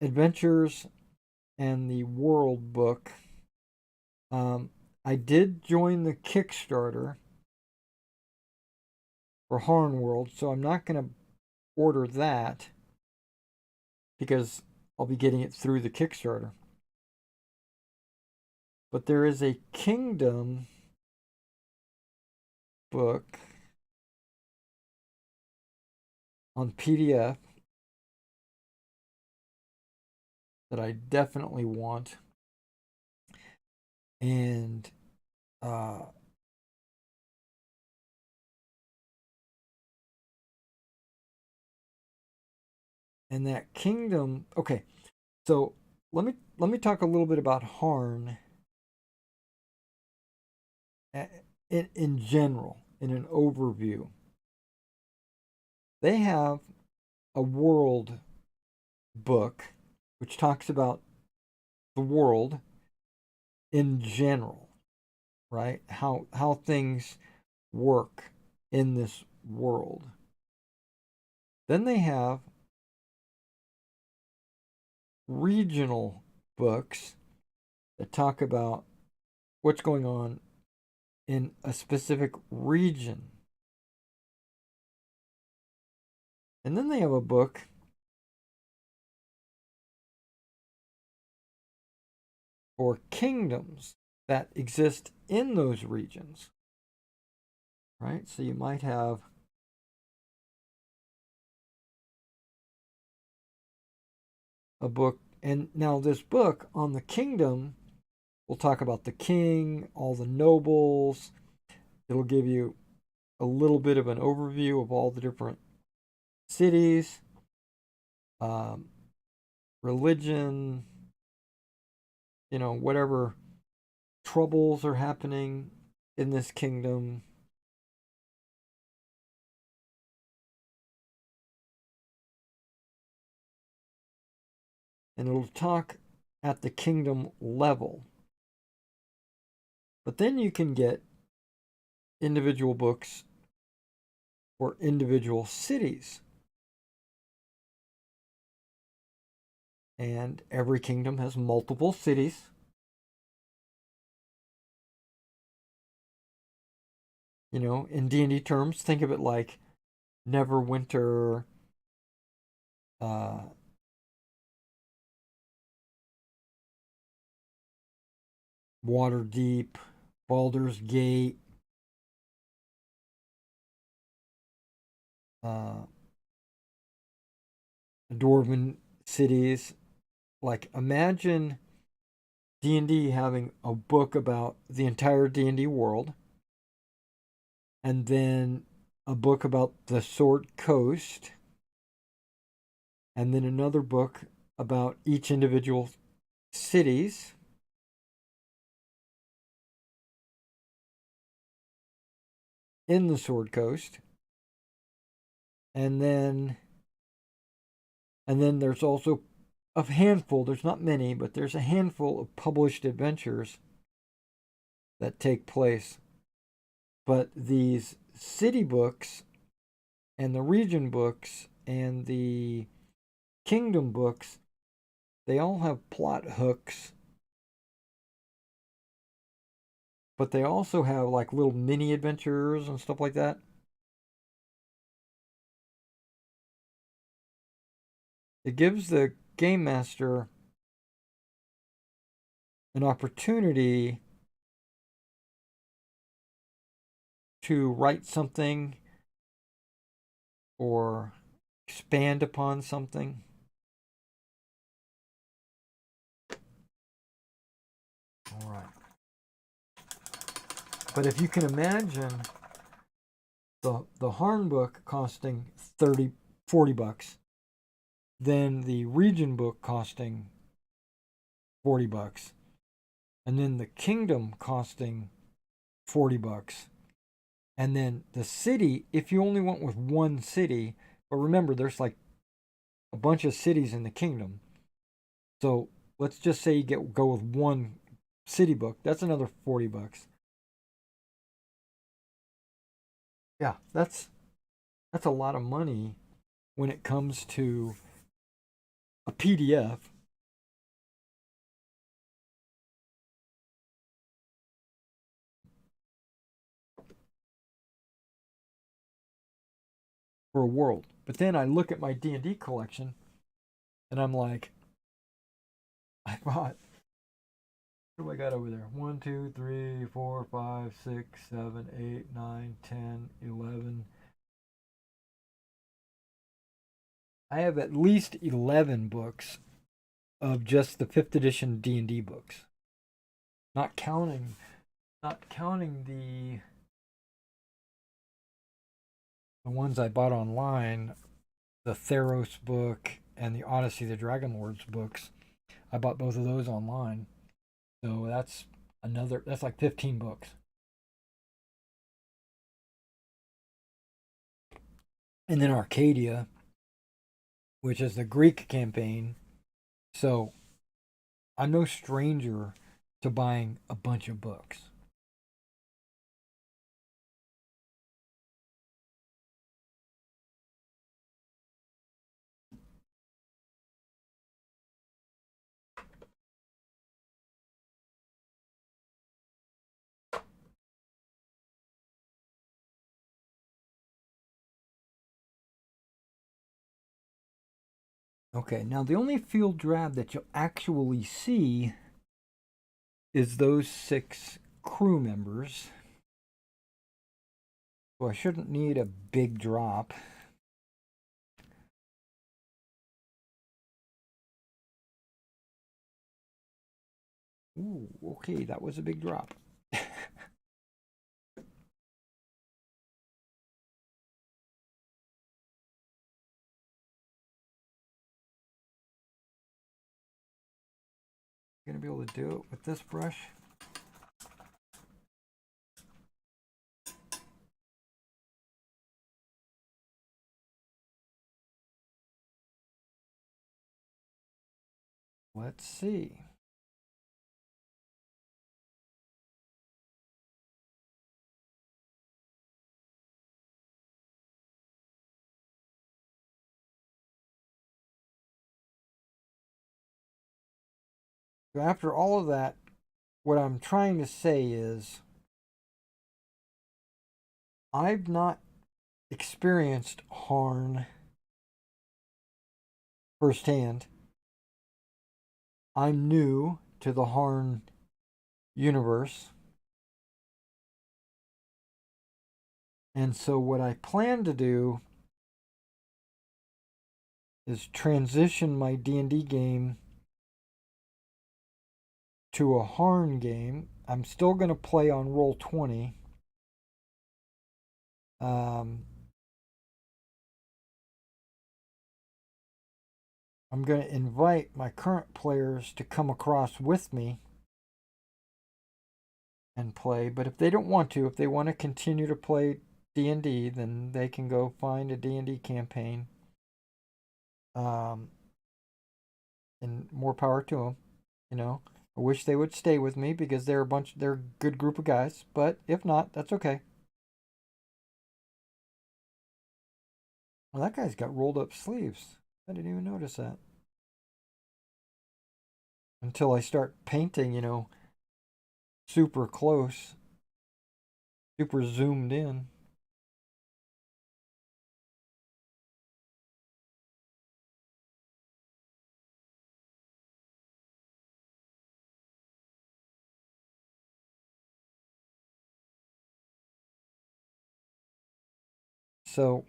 Adventures and the World book. I did join the Kickstarter for Harn World, so I'm not going to order that because I'll be getting it through the Kickstarter. But there is a Kingdom book on PDF that I definitely want. And that Kingdom, okay. So let me talk a little bit about Harn in general, in an overview. They have a world book which talks about the world in general, right? How things work in this world. Then they have regional books that talk about what's going on in a specific region. And then they have a book for kingdoms that exist in those regions, right? So you might have a book, and now this book on the kingdom will talk about the king, all the nobles, It'll give you a little bit of an overview of all the different cities, um, religion, whatever troubles are happening in this kingdom. And it'll talk at the kingdom level. But then you can get individual books for individual cities. And every kingdom has multiple cities. In D&D terms, think of it like Neverwinter, Waterdeep, Baldur's Gate, Dwarven cities. Like, imagine D&D having a book about the entire D&D world, and then a book about the Sword Coast, and then another book about each individual cities, in the Sword Coast, and then there's also a handful, there's not many, but there's a handful of published adventures that take place. But these city books and the region books and the kingdom books, they all have plot hooks, but they also have like little mini adventures and stuff like that. It gives the game master an opportunity to write something or expand upon something. All right. But if you can imagine the Harn book costing $40, then the region book costing $40, and then the kingdom costing $40, and then the city, if you only went with one city, but remember there's like a bunch of cities in the kingdom, so let's just say you go with one city book, that's another $40. Yeah, that's a lot of money when it comes to a PDF. For a world. But then I look at my D&D collection and I'm like, I bought, what do I got over there? 1, 2, 3, 4, 5, 6, 7, 8, 9, 10, 11. I have at least 11 books of just the 5th edition D&D books. Not counting the ones I bought online, the Theros book and the Odyssey of the Dragon Lords books. I bought both of those online. So that's like 15 books. And then Arcadia, which is the Greek campaign. So I'm no stranger to buying a bunch of books. Okay, now the only field drab that you'll actually see is those 6 crew members. So I shouldn't need a big drop. Ooh, okay, that was a big drop. Gonna be able to do it with this brush. Let's see. So after all of that, what I'm trying to say is I've not experienced Harn firsthand. I'm new to the Harn universe. And so what I plan to do is transition my D&D game to a Harn game. I'm still going to play on Roll20. I'm going to invite my current players to come across with me and play. But if they don't want to, if they want to continue to play D&D, then they can go find a D&D campaign. And more power to them. You know, I wish they would stay with me because they're a good group of guys. But if not, that's okay. Well, that guy's got rolled up sleeves. I didn't even notice that. Until I start painting, you know, super close, super zoomed in. So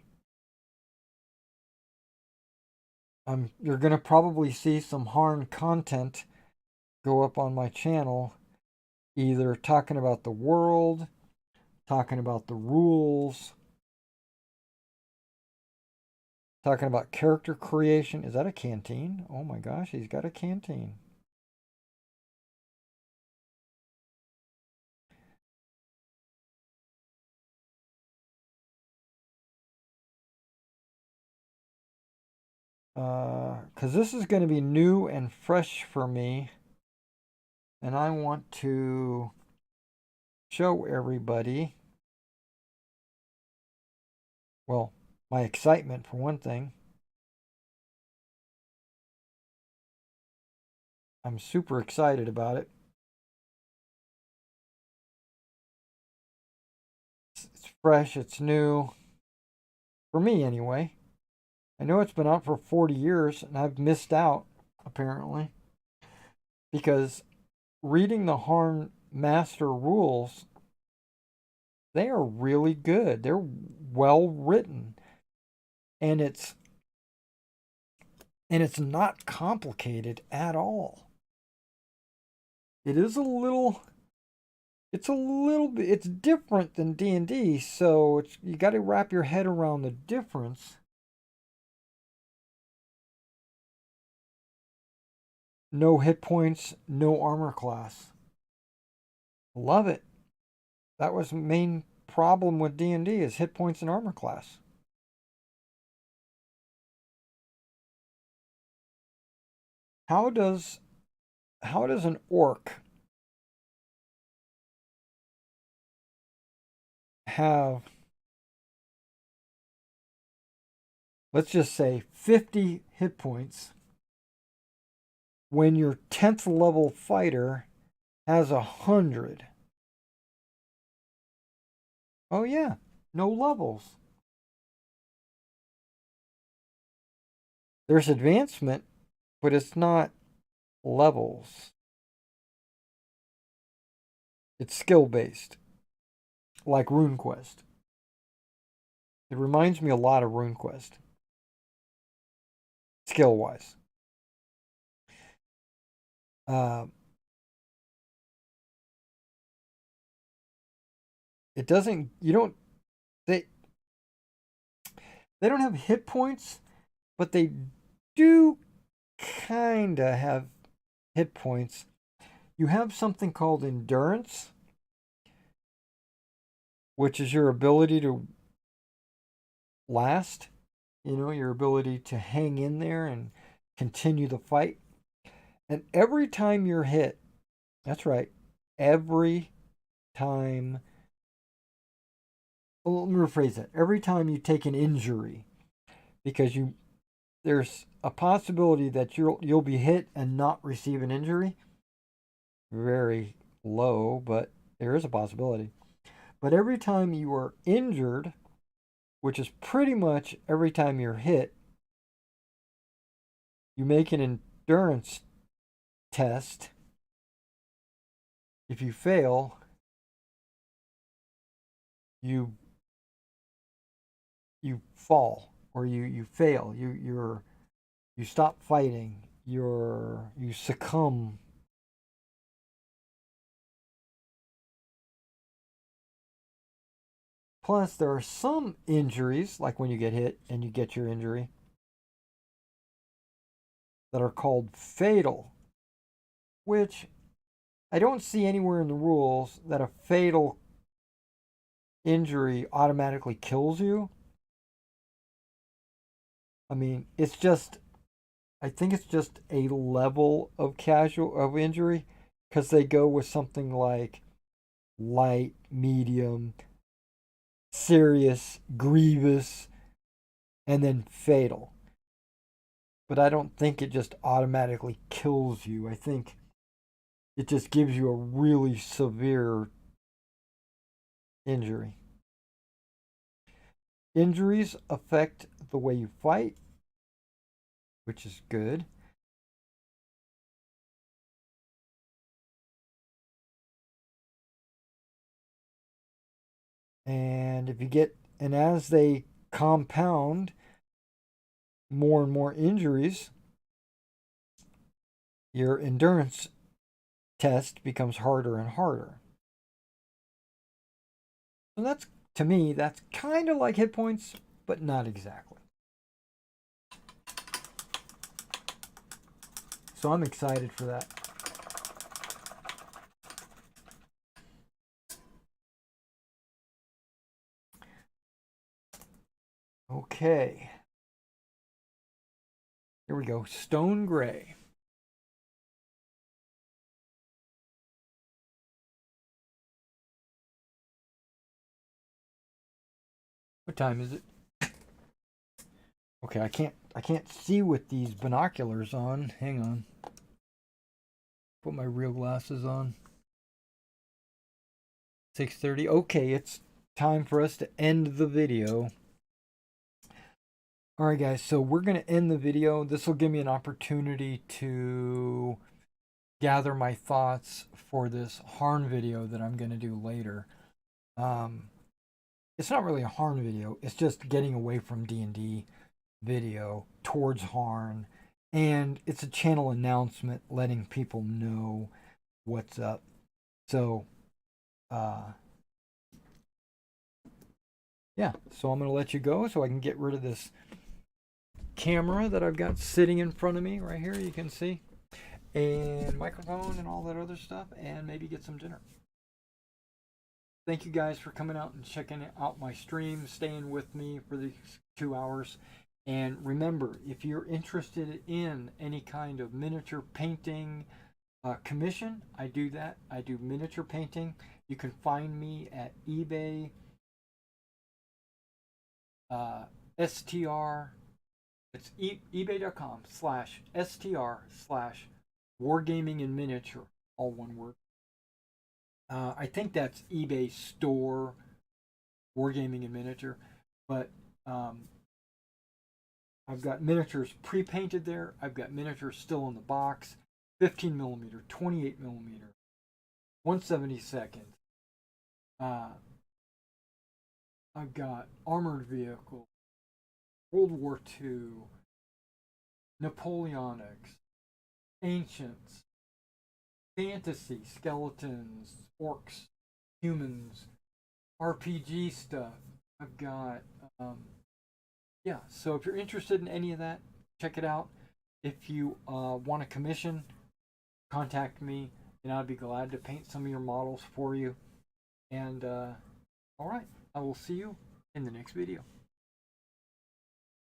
you're going to probably see some Harn content go up on my channel, either talking about the world, talking about the rules, talking about character creation. Is that a canteen? Oh my gosh, he's got a canteen. Because this is going to be new and fresh for me. And I want to show everybody, well, my excitement for one thing. I'm super excited about it. It's fresh, it's new. For me, anyway. I know it's been out for 40 years, and I've missed out, apparently. Because reading the Harn Master rules, they are really good. They're well written. And it's not complicated at all. It is a little bit, it's different than D&D, so you got to wrap your head around the difference. No hit points, no armor class. Love it. That was the main problem with D&D is hit points and armor class. How does an orc have, let's just say, 50 hit points when your 10th level fighter has 100? Oh yeah, no levels. There's advancement, but it's not levels. It's skill based, like RuneQuest. It reminds me a lot of RuneQuest, skill wise. It doesn't. You don't. They don't have hit points, but they do kinda have hit points. You have something called endurance, which is your ability to last, your ability to hang in there and continue the fight. And every time you're hit, that's right, every time, well, let me rephrase that. Every time you take an injury, because there's a possibility that you'll be hit and not receive an injury. Very low, but there is a possibility. But every time you are injured, which is pretty much every time you're hit, you make an endurance test. If you fail, you fall, or you fail. You stop fighting. You succumb. Plus, there are some injuries, like when you get hit and you get your injury, that are called fatal, which I don't see anywhere in the rules that a fatal injury automatically kills you. I mean, I think it's just a level of injury, because they go with something like light, medium, serious, grievous, and then fatal. But I don't think it just automatically kills you. I think it just gives you a really severe injury. Injuries affect the way you fight, which is good. And as they compound, more and more injuries, your endurance test becomes harder and harder. And to me, that's kind of like hit points, but not exactly. So I'm excited for that. Okay. Here we go. Stone Gray. What time is it? Okay, I can't see with these binoculars on. Hang on. Put my real glasses on. 6:30. Okay, it's time for us to end the video. All right, guys, so we're going to end the video. This will give me an opportunity to gather my thoughts for this Harn video that I'm going to do later. It's not really a Harn video. It's just getting away from D&D video towards Harn. And it's a channel announcement letting people know what's up. So, yeah, so I'm going to let you go so I can get rid of this camera that I've got sitting in front of me right here, you can see, and microphone and all that other stuff, and maybe get some dinner. Thank you guys for coming out and checking out my stream, staying with me for these 2 hours. And remember, if you're interested in any kind of miniature painting commission, I do that. I do miniature painting. You can find me at eBay, STR. It's ebay.com/STR/Wargaming in miniature, all one word. I think that's eBay store Wargaming in miniature, but I've got miniatures pre-painted there. I've got miniatures still in the box, 15 millimeter, 28 millimeter, 1/72. I've got armored vehicles, World War II, Napoleonics, ancients, fantasy, skeletons, orcs, humans, RPG stuff. I've got, yeah, so if you're interested in any of that, check it out. If you want a commission, contact me. and I'd be glad to paint some of your models for you. And all right, I will see you in the next video.